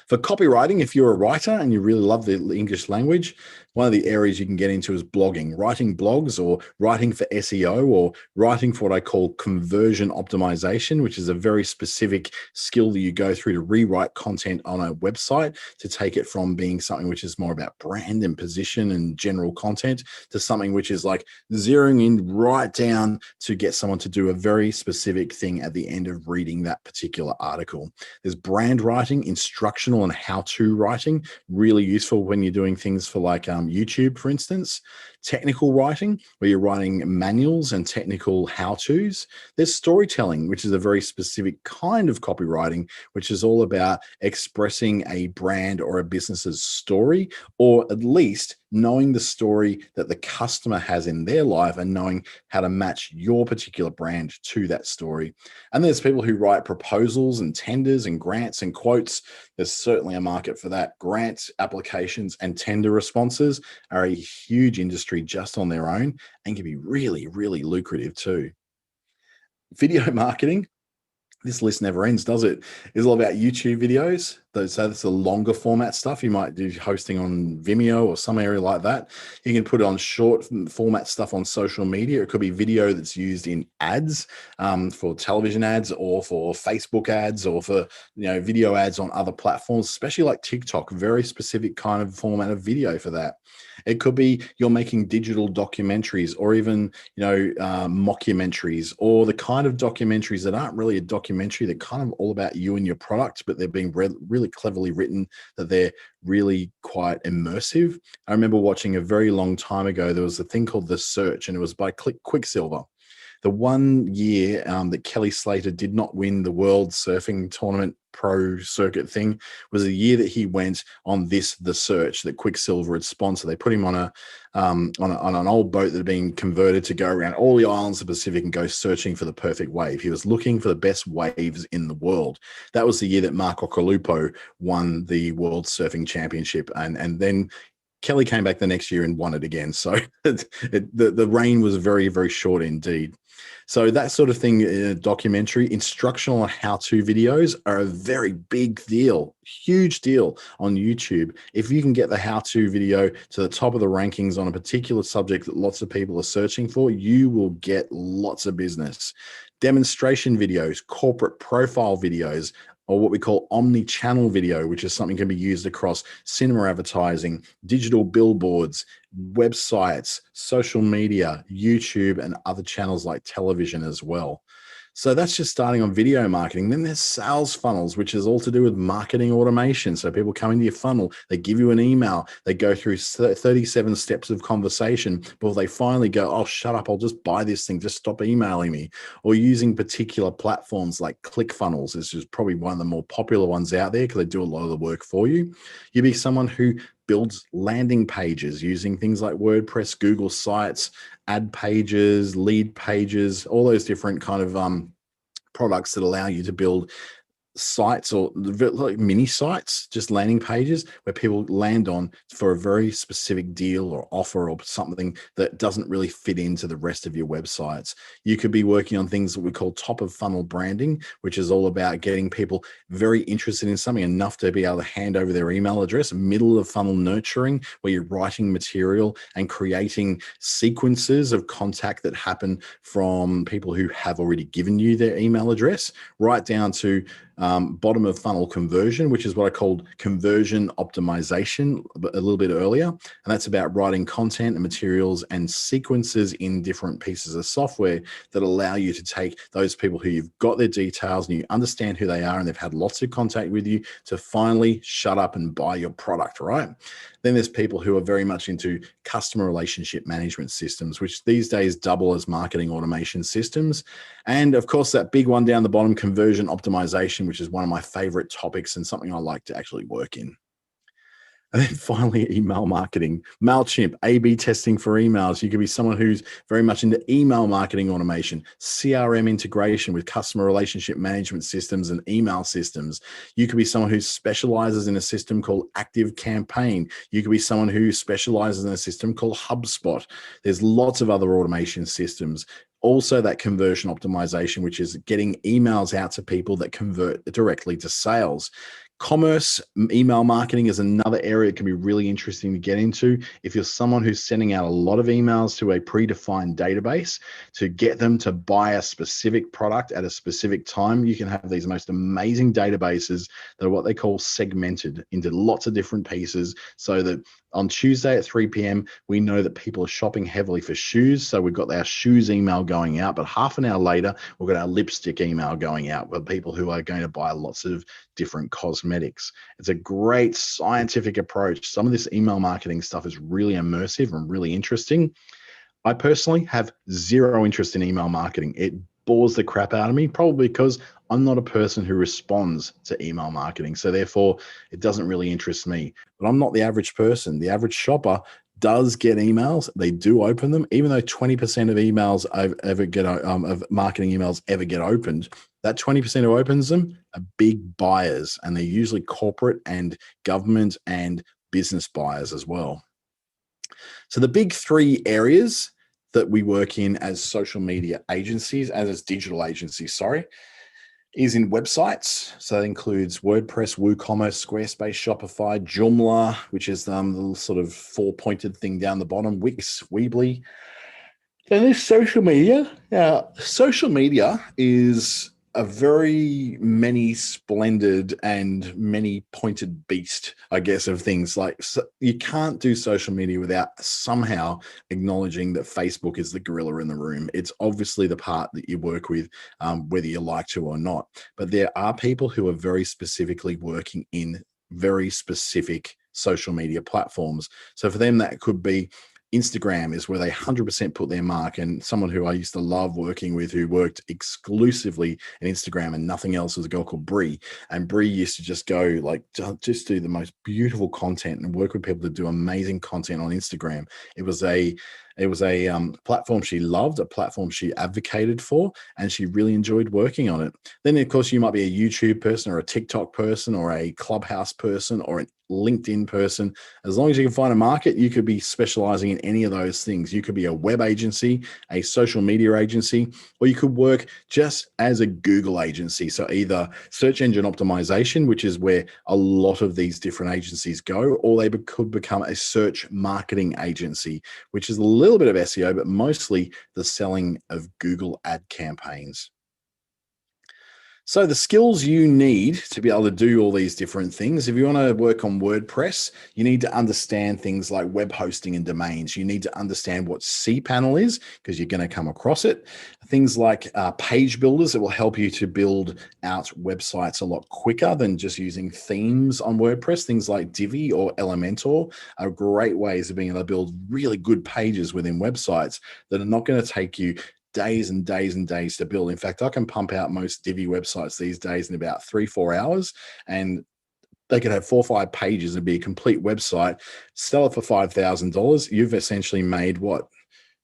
For copywriting, if you're a writer and you really love the English language, one of the areas you can get into is blogging, writing blogs or writing for SEO or writing for what I call conversion optimization, which is a very specific skill that you go through to rewrite content on a website to take it from being something which is more about brand and position and general content to something which is like zeroing in right down to get someone to do a very specific thing at the end of reading that particular article. There's brand writing, instructional and how-to writing, really useful when you're doing things for like YouTube, for instance. Technical writing, where you're writing manuals and technical how-tos. There's storytelling, which is a very specific kind of copywriting, which is all about expressing a brand or a business's story, or at least knowing the story that the customer has in their life and knowing how to match your particular brand to that story. And there's people who write proposals and tenders and grants and quotes. There's certainly a market for that. Grants, applications, and tender responses are a huge industry just on their own and can be really, really lucrative too. Video marketing. This list never ends, does it? It's all about YouTube videos. So that's the longer format stuff. You might do hosting on Vimeo or some area like that. You can put it on short format stuff on social media. It could be video that's used in ads, for television ads or for Facebook ads or for video ads on other platforms, especially like TikTok. Very specific kind of format of video for that. It could be you're making digital documentaries or even mockumentaries, or the kind of documentaries that aren't really a documentary documentary. They're kind of all about you and your product, but they're being really cleverly written, that they're really quite immersive. I remember watching a very long time ago, there was a thing called The Search, and it was by Quicksilver. The one year that Kelly Slater did not win the World Surfing Tournament Pro Circuit thing was the year that he went on The Search that Quicksilver had sponsored. They put him on an old boat that had been converted to go around all the islands of the Pacific and go searching for the perfect wave. He was looking for the best waves in the world. That was the year that Mark Occhilupo won the World Surfing Championship, and then Kelly came back the next year and won it again. So the reign was very, very short indeed. So that sort of thing in a documentary, instructional and how-to videos are a very big deal, huge deal on YouTube. If you can get the how-to video to the top of the rankings on a particular subject that lots of people are searching for, you will get lots of business. Demonstration videos, corporate profile videos, or what we call omni-channel video, which is something that can be used across cinema advertising, digital billboards, websites, social media, YouTube, and other channels like television as well. So that's just starting on video marketing. Then there's sales funnels, which is all to do with marketing automation. So people come into your funnel, they give you an email, they go through 37 steps of conversation before they finally go, oh, shut up, I'll just buy this thing, just stop emailing me. Or using particular platforms like ClickFunnels, this is probably one of the more popular ones out there because they do a lot of the work for you. You'd be someone who builds landing pages using things like WordPress, Google Sites, ad pages, lead pages, all those different kind of products that allow you to build sites or like mini sites, just landing pages where people land on for a very specific deal or offer or something that doesn't really fit into the rest of your websites. You could be working on things that we call top of funnel branding, which is all about getting people very interested in something enough to be able to hand over their email address. Middle of funnel nurturing, where you're writing material and creating sequences of contact that happen from people who have already given you their email address, right down to bottom of funnel conversion, which is what I called conversion optimization a little bit earlier. And that's about writing content and materials and sequences in different pieces of software that allow you to take those people who you've got their details and you understand who they are and they've had lots of contact with you to finally shut up and buy your product, right? Then there's people who are very much into customer relationship management systems, which these days double as marketing automation systems. And of course, that big one down the bottom, conversion optimization, which is one of my favorite topics and something I like to actually work in. And then finally, email marketing, MailChimp, A/B testing for emails. You could be someone who's very much into email marketing automation, CRM integration with customer relationship management systems and email systems. You could be someone who specializes in a system called Active Campaign. You could be someone who specializes in a system called HubSpot. There's lots of other automation systems. Also, that conversion optimization, which is getting emails out to people that convert directly to sales. Commerce email marketing is another area that can be really interesting to get into. If you're someone who's sending out a lot of emails to a predefined database to get them to buy a specific product at a specific time, you can have these most amazing databases that are what they call segmented into lots of different pieces, so that on Tuesday at 3 p.m., we know that people are shopping heavily for shoes. So we've got our shoes email going out, but half an hour later, we've got our lipstick email going out with people who are going to buy lots of different cosmetics. It's a great scientific approach. Some of this email marketing stuff is really immersive and really interesting. I personally have zero interest in email marketing. It bores the crap out of me, probably because I'm not a person who responds to email marketing. So therefore, it doesn't really interest me. But I'm not the average person. The average shopper does get emails. They do open them, even though 20% of emails of marketing emails ever get opened. That 20% who opens them are big buyers, and they're usually corporate and government and business buyers as well. So the big three areas that we work in as social media agencies, as digital agencies, is in websites. So that includes WordPress, WooCommerce, Squarespace, Shopify, Joomla, which is the little sort of four-pointed thing down the bottom, Wix, Weebly. Then there's social media. Now, social media is a very many splendid and many pointed beast, I guess, of things. Like, so you can't do social media without somehow acknowledging that Facebook is the gorilla in the room. It's obviously the part that you work with, whether you like to or not. But there are people who are very specifically working in very specific social media platforms. So for them, that could be Instagram is where they 100% put their mark. And someone who I used to love working with, who worked exclusively in Instagram and nothing else, was a girl called Brie. And Brie used to just go like, just do the most beautiful content and work with people to do amazing content on Instagram. It was a platform she loved, a platform she advocated for, and she really enjoyed working on it. Then, of course, you might be a YouTube person or a TikTok person or a Clubhouse person or a LinkedIn person. As long as you can find a market, you could be specializing in any of those things. You could be a web agency, a social media agency, or you could work just as a Google agency. So either search engine optimization, which is where a lot of these different agencies go, or they could become a search marketing agency, which is a little bit of SEO, but mostly the selling of Google ad campaigns. So the skills you need to be able to do all these different things, if you want to work on WordPress, you need to understand things like web hosting and domains. You need to understand what cPanel is, because you're going to come across it. Things like page builders that will help you to build out websites a lot quicker than just using themes on WordPress. Things like Divi or Elementor are great ways of being able to build really good pages within websites that are not going to take you days and days and days to build. In fact, I can pump out most Divi websites these days in about 3-4 hours, and they could have 4 or 5 pages and be a complete website. Sell it for $5,000. You've essentially made what,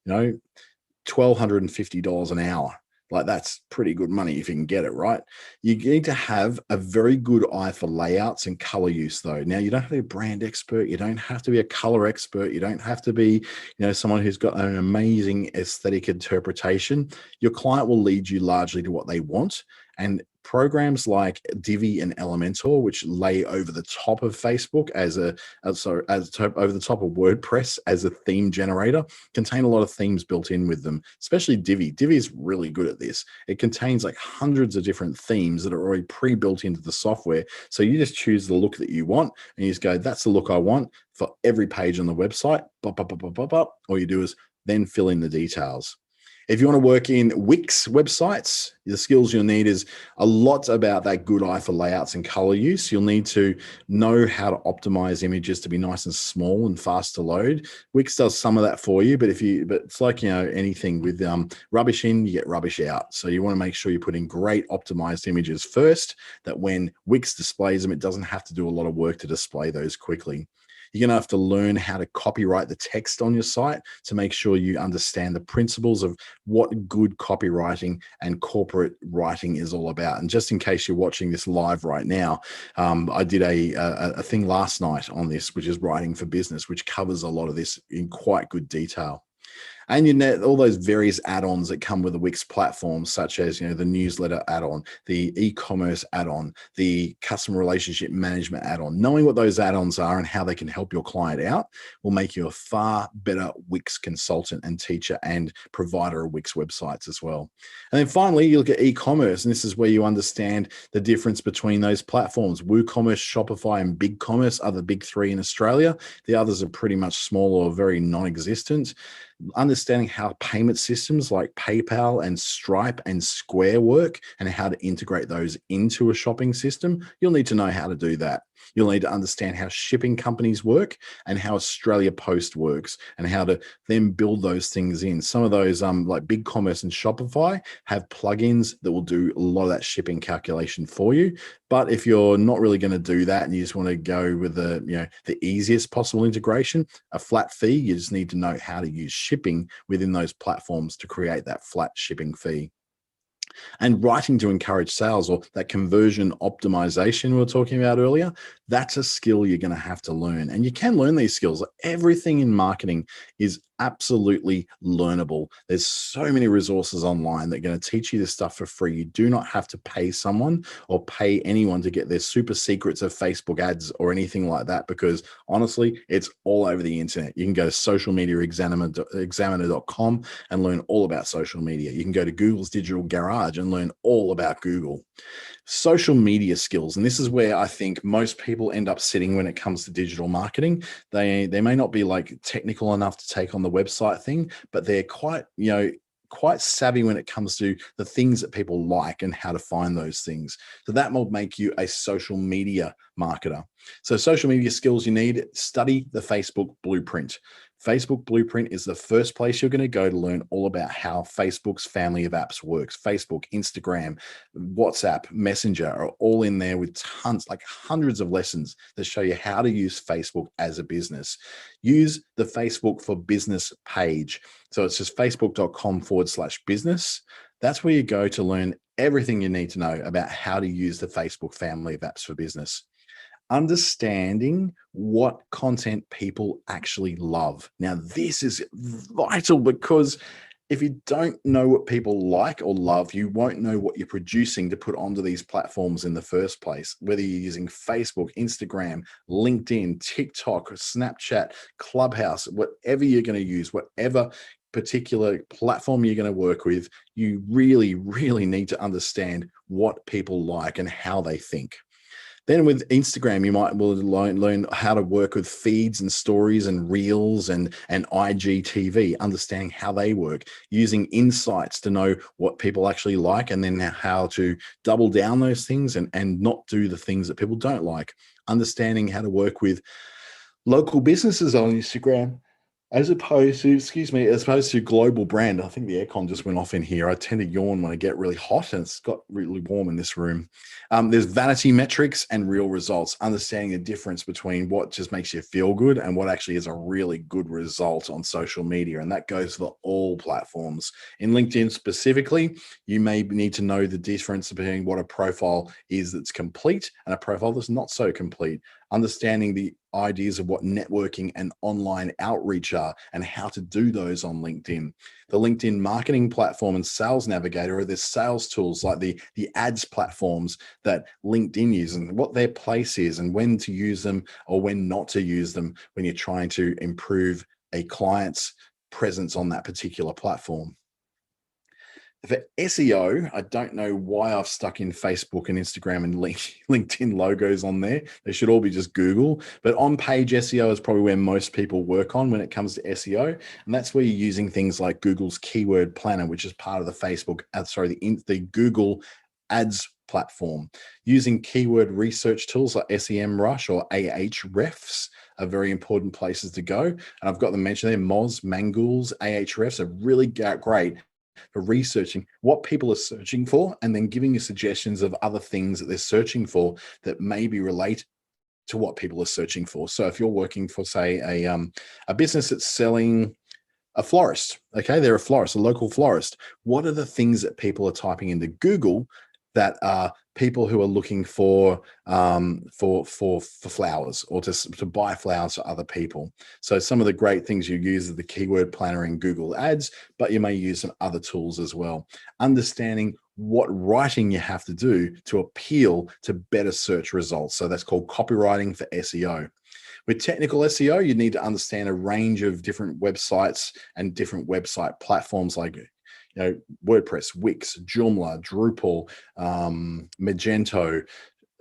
$1,250 an hour. Like, that's pretty good money if you can get it right. You need to have a very good eye for layouts and color use, though. Now, you don't have to be a brand expert. You don't have to be a color expert. You don't have to be, someone who's got an amazing aesthetic interpretation. Your client will lead you largely to what they want. And programs like Divi and Elementor, which lay over the top of Facebook over the top of WordPress as a theme generator, contain a lot of themes built in with them, especially Divi. Divi is really good at this. It contains like hundreds of different themes that are already pre-built into the software. So you just choose the look that you want, and you just go, that's the look I want for every page on the website. All you do is then fill in the details. If you want to work in Wix websites, the skills you'll need is a lot about that good eye for layouts and color use. You'll need to know how to optimize images to be nice and small and fast to load. Wix does some of that for you, but it's like, anything with rubbish in, you get rubbish out. So you want to make sure you put in great optimized images first, that when Wix displays them, it doesn't have to do a lot of work to display those quickly. You're going to have to learn how to copyright the text on your site to make sure you understand the principles of what good copywriting and corporate writing is all about. And just in case you're watching this live right now, I did a thing last night on this, which is writing for business, which covers a lot of this in quite good detail. And all those various add-ons that come with the Wix platform, such as the newsletter add-on, the e-commerce add-on, the customer relationship management add-on. Knowing what those add-ons are and how they can help your client out will make you a far better Wix consultant and teacher and provider of Wix websites as well. And then finally, you look at e-commerce, and this is where you understand the difference between those platforms. WooCommerce, Shopify, and BigCommerce are the big 3 in Australia. The others are pretty much small or very non-existent. Understanding how payment systems like PayPal and Stripe and Square work and how to integrate those into a shopping system, you'll need to know how to do that. You'll need to understand how shipping companies work and how Australia Post works and how to then build those things in. Some of those like BigCommerce and Shopify have plugins that will do a lot of that shipping calculation for you. But if you're not really going to do that and you just want to go with the easiest possible integration, a flat fee, you just need to know how to use shipping within those platforms to create that flat shipping fee. And writing to encourage sales, or that conversion optimization we were talking about earlier, that's a skill you're going to have to learn. And you can learn these skills. Everything in marketing is absolutely learnable. There's so many resources online that are going to teach you this stuff for free. You do not have to pay someone or pay anyone to get their super secrets of Facebook ads or anything like that, because honestly, it's all over the internet. You can go to socialmediaexaminer.com and learn all about social media. You can go to Google's Digital Garage and learn all about Google. Social media skills, and this is where I think most people end up sitting when it comes to digital marketing. They may not be like technical enough to take on the website thing, but they're quite savvy when it comes to the things that people like and how to find those things. So that will make you a social media marketer. So social media skills you need: study the Facebook blueprint. Facebook Blueprint is the first place you're going to go to learn all about how Facebook's family of apps works. Facebook, Instagram, WhatsApp, Messenger are all in there with tons, like hundreds of lessons that show you how to use Facebook as a business. Use the Facebook for Business page. So it's just facebook.com/business. That's where you go to learn everything you need to know about how to use the Facebook family of apps for business. Understanding what content people actually love. Now, this is vital, because if you don't know what people like or love, you won't know what you're producing to put onto these platforms in the first place. Whether you're using Facebook, Instagram, LinkedIn, TikTok, Snapchat, Clubhouse, whatever you're going to use, whatever particular platform you're going to work with, you really, really need to understand what people like and how they think. Then with Instagram, you might learn how to work with feeds and stories and reels and IGTV, understanding how they work, using insights to know what people actually like, and then how to double down those things and not do the things that people don't like. Understanding how to work with local businesses on Instagram, as opposed to global brand. I think the aircon just went off in here. I tend to yawn when I get really hot, and it's got really warm in this room. There's vanity metrics and real results, understanding the difference between what just makes you feel good and what actually is a really good result on social media. And that goes for all platforms. In LinkedIn specifically, you may need to know the difference between what a profile is that's complete and a profile that's not so complete. Understanding the ideas of what networking and online outreach are and how to do those on LinkedIn. The LinkedIn marketing platform and sales navigator are the sales tools, like the ads platforms that LinkedIn uses, and what their place is and when to use them or when not to use them when you're trying to improve a client's presence on that particular platform. For SEO, I don't know why I've stuck in Facebook and Instagram and LinkedIn logos on there. They should all be just Google. But on-page SEO is probably where most people work on when it comes to SEO. And that's where you're using things like Google's Keyword Planner, which is part of the Google Ads platform. Using keyword research tools like SEMrush or Ahrefs are very important places to go. And I've got them mentioned there. Moz, Mangools, Ahrefs are really great for researching what people are searching for, and then giving you suggestions of other things that they're searching for that maybe relate to what people are searching for. So if you're working for, say, a business that's selling a florist, okay, they're a florist, a local florist. What are the things that people are typing into Google that are people who are looking for flowers, or to buy flowers for other people? So some of the great things you use are the keyword planner in Google Ads, but you may use some other tools as well. Understanding what writing you have to do to appeal to better search results. So that's called copywriting for SEO. With technical SEO, you need to understand a range of different websites and different website platforms like WordPress, Wix, Joomla, Drupal, Magento,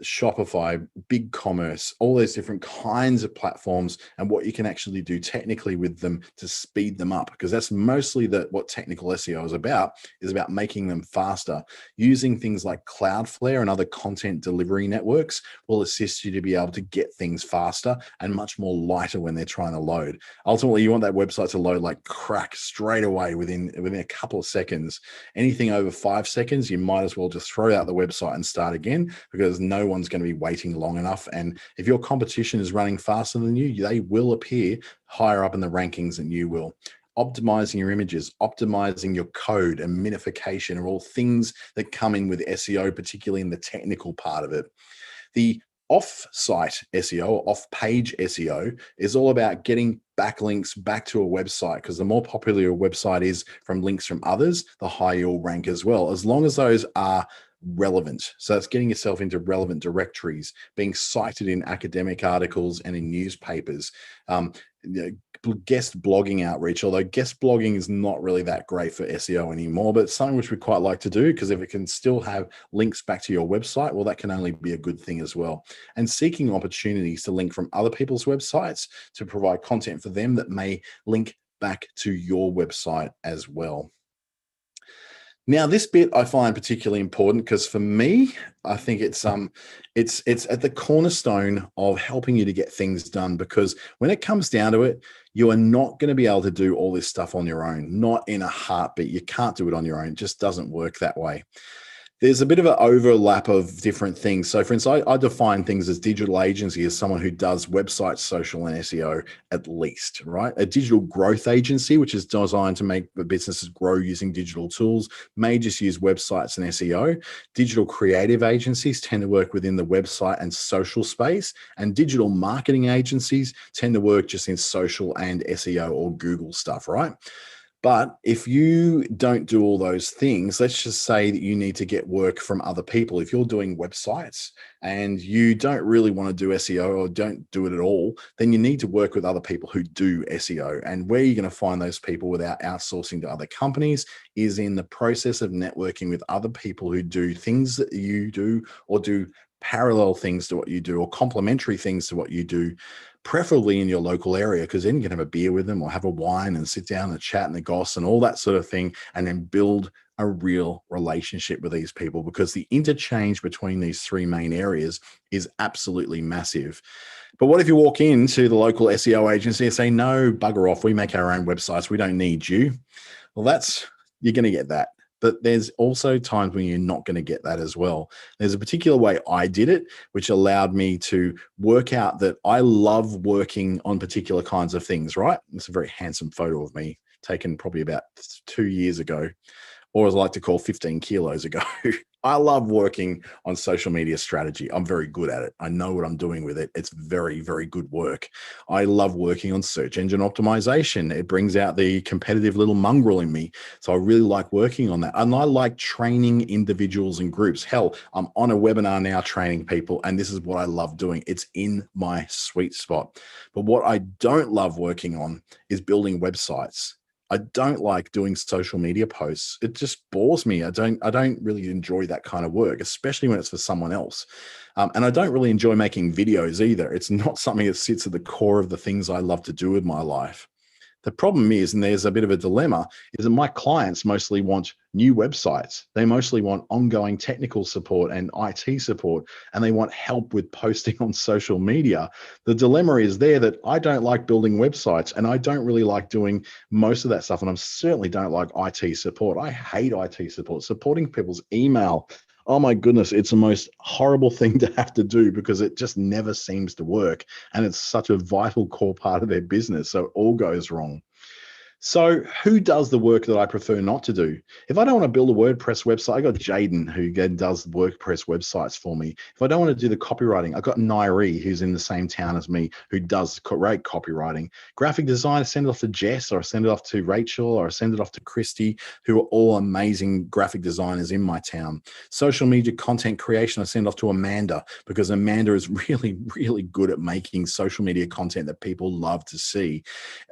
Shopify, BigCommerce, all those different kinds of platforms, and what you can actually do technically with them to speed them up, because that's mostly what technical SEO is about making them faster. Using things like Cloudflare and other content delivery networks will assist you to be able to get things faster and much more lighter when they're trying to load. Ultimately, you want that website to load like crack straight away within a couple of seconds. Anything over 5 seconds, you might as well just throw out the website and start again, because no one's going to be waiting long enough. And if your competition is running faster than you, they will appear higher up in the rankings than you will. Optimizing your images, optimizing your code, and minification are all things that come in with SEO, particularly in the technical part of it. The Off-site SEO, or off-page SEO, is all about getting backlinks back to a website, because the more popular your website is from links from others, the higher you'll rank as well, as long as those are relevant. So it's getting yourself into relevant directories, being cited in academic articles and in newspapers. Guest blogging outreach, although guest blogging is not really that great for SEO anymore, but it's something which we quite like to do, because if it can still have links back to your website, well, that can only be a good thing as well. And seeking opportunities to link from other people's websites to provide content for them that may link back to your website as well. Now, this bit I find particularly important, because for me, I think it's at the cornerstone of helping you to get things done, because when it comes down to it, you are not going to be able to do all this stuff on your own, not in a heartbeat. You can't do it on your own. It just doesn't work that way. There's a bit of an overlap of different things. So for instance, I define things as digital agency as someone who does websites, social, and SEO at least, right? A digital growth agency, which is designed to make the businesses grow using digital tools, may just use websites and SEO. Digital creative agencies tend to work within the website and social space, and digital marketing agencies tend to work just in social and SEO or Google stuff, right? But if you don't do all those things, let's just say that you need to get work from other people. If you're doing websites and you don't really want to do SEO or don't do it at all, then you need to work with other people who do SEO. And where you're going to find those people without outsourcing to other companies is in the process of networking with other people who do things that you do, or do parallel things to what you do, or complementary things to what you do, preferably in your local area, because then you can have a beer with them or have a wine and sit down and chat and the goss and all that sort of thing, and then build a real relationship with these people, because the interchange between these three main areas is absolutely massive. But what if you walk into the local SEO agency and say, no, bugger off, we make our own websites, we don't need you? Well, you're going to get that. But there's also times when you're not going to get that as well. There's a particular way I did it, which allowed me to work out that I love working on particular kinds of things, right? It's a very handsome photo of me taken probably about 2 years ago, or as I like to call 15 kilos ago. I love working on social media strategy. I'm very good at it. I know what I'm doing with it. It's very, very good work. I love working on search engine optimization. It brings out the competitive little mongrel in me. So I really like working on that. And I like training individuals and groups. Hell, I'm on a webinar now training people, and this is what I love doing. It's in my sweet spot. But what I don't love working on is building websites. I don't like doing social media posts. It just bores me. I don't really enjoy that kind of work, especially when it's for someone else. And I don't really enjoy making videos either. It's not something that sits at the core of the things I love to do with my life. The problem is, and there's a bit of a dilemma, is that my clients mostly want new websites. They mostly want ongoing technical support and IT support, and they want help with posting on social media. The dilemma is there that I don't like building websites, and I don't really like doing most of that stuff. And I certainly don't like IT support. I hate IT support, supporting people's email. Oh my goodness, it's the most horrible thing to have to do, because it just never seems to work. And it's such a vital core part of their business. So it all goes wrong. So who does the work that I prefer not to do? If I don't want to build a WordPress website, I got Jaden, who again does WordPress websites for me. If I don't want to do the copywriting, I got Nairi, who's in the same town as me, who does great copywriting. Graphic design, I send it off to Jess, or I send it off to Rachel, or I send it off to Christy, who are all amazing graphic designers in my town. Social media content creation, I send off to Amanda, because Amanda is really, really good at making social media content that people love to see.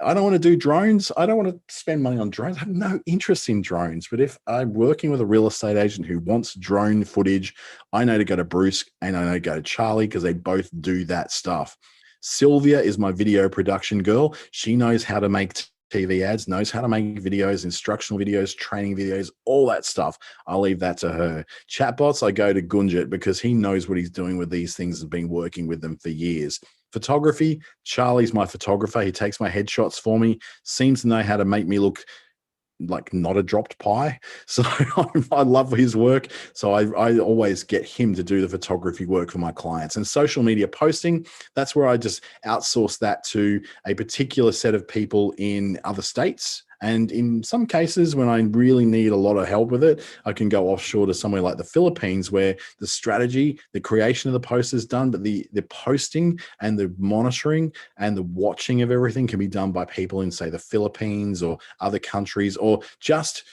I don't want to do drones. I don't want to spend money on drones. I have no interest in drones. But if I'm working with a real estate agent who wants drone footage, I know to go to Bruce and I know to go to Charlie, because they both do that stuff. Sylvia is my video production girl. She knows how to make TV ads, knows how to make videos, instructional videos, training videos, all that stuff. I'll leave that to her. Chatbots, I go to Gunjit, because he knows what he's doing with these things and been working with them for years. Photography, Charlie's my photographer. He takes my headshots for me, seems to know how to make me look like not a dropped pie. So I love his work. So I always get him to do the photography work for my clients. And social media posting, that's where I just outsource that to a particular set of people in other states. And in some cases, when I really need a lot of help with it, I can go offshore to somewhere like the Philippines, where the strategy, the creation of the post is done, but the posting and the monitoring and the watching of everything can be done by people in, say, the Philippines or other countries, or just,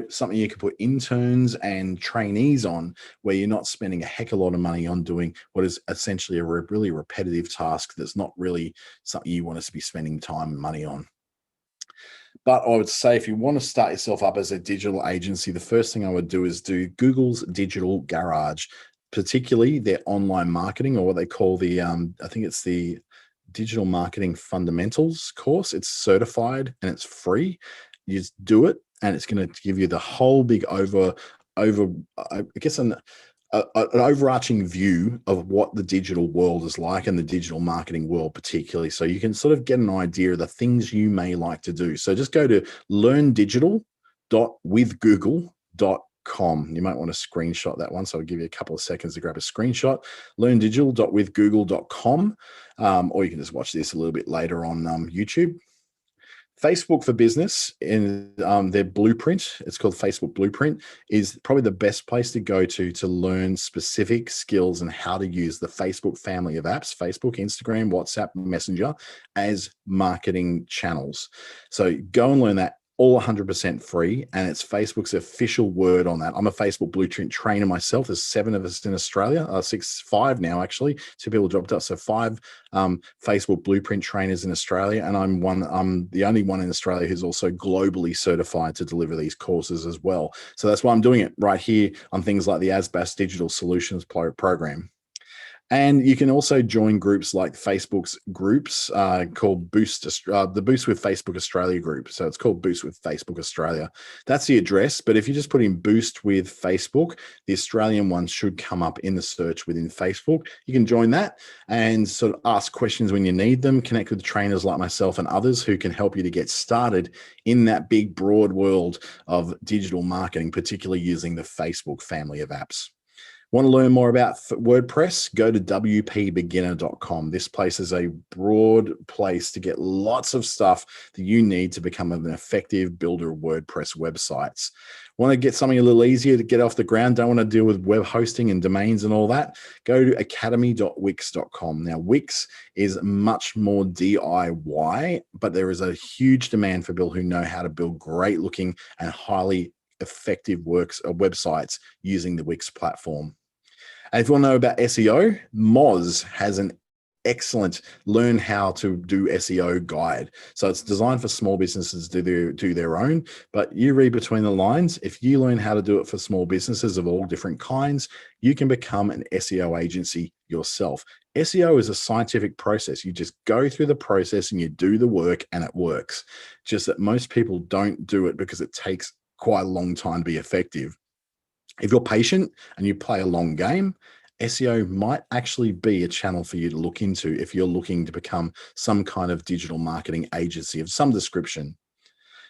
something you can put interns and trainees on, where you're not spending a heck of a lot of money on doing what is essentially a really repetitive task that's not really something you want to be spending time and money on. But I would say, if you want to start yourself up as a digital agency, the first thing I would do is do Google's Digital Garage, particularly their online marketing, or what they call the, I think it's the Digital Marketing Fundamentals course. It's certified and it's free. You just do it, and it's going to give you the whole big I guess, an overarching view of what the digital world is like, and the digital marketing world particularly. So you can sort of get an idea of the things you may like to do. So just go to learndigital.withgoogle.com. You might want to screenshot that one. So I'll give you a couple of seconds to grab a screenshot. Learndigital.withgoogle.com. Or you can just watch this a little bit later on YouTube. Facebook for Business, in their blueprint, it's called Facebook Blueprint, is probably the best place to go to learn specific skills and how to use the Facebook family of apps, Facebook, Instagram, WhatsApp, Messenger, as marketing channels. So go and learn that, all 100% free, and it's Facebook's official word on that. I'm a Facebook Blueprint trainer myself. There's 7 of us in Australia, 5 now actually. 2 people dropped out, so 5 Facebook Blueprint trainers in Australia, and I'm the only one in Australia who's also globally certified to deliver these courses as well. So that's why I'm doing it right here on things like the ASBAS Digital Solutions Program. And you can also join groups like Facebook's groups called the Boost with Facebook Australia group. So it's called Boost with Facebook Australia. That's the address. But if you just put in Boost with Facebook, the Australian one should come up in the search within Facebook. You can join that and sort of ask questions when you need them, connect with trainers like myself and others who can help you to get started in that big, broad world of digital marketing, particularly using the Facebook family of apps. Want to learn more about WordPress? Go to wpbeginner.com. This place is a broad place to get lots of stuff that you need to become an effective builder of WordPress websites. Want to get something a little easier to get off the ground? Don't want to deal with web hosting and domains and all that? Go to academy.wix.com. Now, Wix is much more DIY, but there is a huge demand for people who know how to build great looking and highly effective websites using the Wix platform. And if you want to know about SEO, Moz has an excellent learn how to do SEO guide. So it's designed for small businesses to do their own, but you read between the lines. If you learn how to do it for small businesses of all different kinds, you can become an SEO agency yourself. SEO is a scientific process. You just go through the process and you do the work, and it works. Just that most people don't do it because it takes quite a long time to be effective. If you're patient and you play a long game, SEO might actually be a channel for you to look into if you're looking to become some kind of digital marketing agency of some description.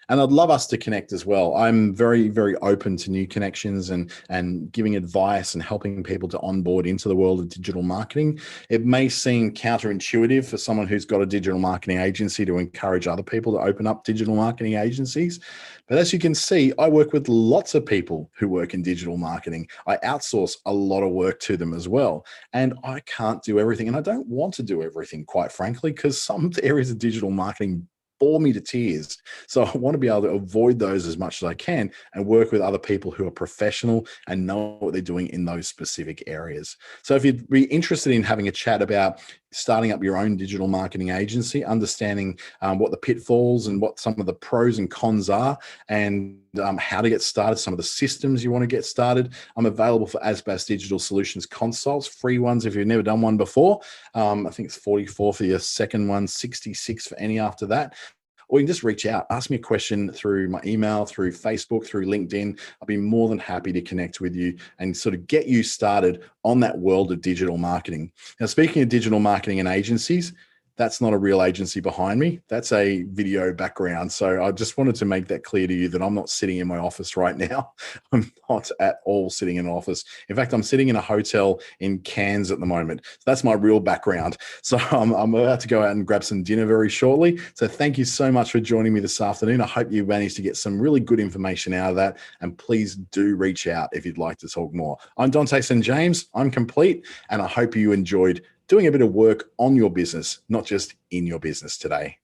And I'd love us to connect as well. I'm very, very open to new connections and giving advice and helping people to onboard into the world of digital marketing. It may seem counterintuitive for someone who's got a digital marketing agency to encourage other people to open up digital marketing agencies. But as you can see, I work with lots of people who work in digital marketing. I outsource a lot of work to them as well. And I can't do everything. And I don't want to do everything, quite frankly, because some areas of digital marketing bore me to tears. So I want to be able to avoid those as much as I can and work with other people who are professional and know what they're doing in those specific areas. So if you'd be interested in having a chat about starting up your own digital marketing agency, understanding what the pitfalls and what some of the pros and cons are, and how to get started, some of the systems you want to get started, I'm available for ASBAS Digital Solutions consults, free ones if you've never done one before. I think it's 44 for your second one, 66 for any after that. Or you can just reach out, ask me a question through my email, through Facebook, through LinkedIn. I'll be more than happy to connect with you and sort of get you started on that world of digital marketing. Now, speaking of digital marketing and agencies, That's not a real agency behind me. That's a video background. So I just wanted to make that clear to you that I'm not sitting in my office right now. I'm not at all sitting in an office. In fact, I'm sitting in a hotel in Cairns at the moment. So that's my real background. So I'm about to go out and grab some dinner very shortly. So thank you so much for joining me this afternoon. I hope you managed to get some really good information out of that. And please do reach out if you'd like to talk more. I'm Dante St. James. I'm complete. And I hope you enjoyed doing a bit of work on your business, not just in your business today.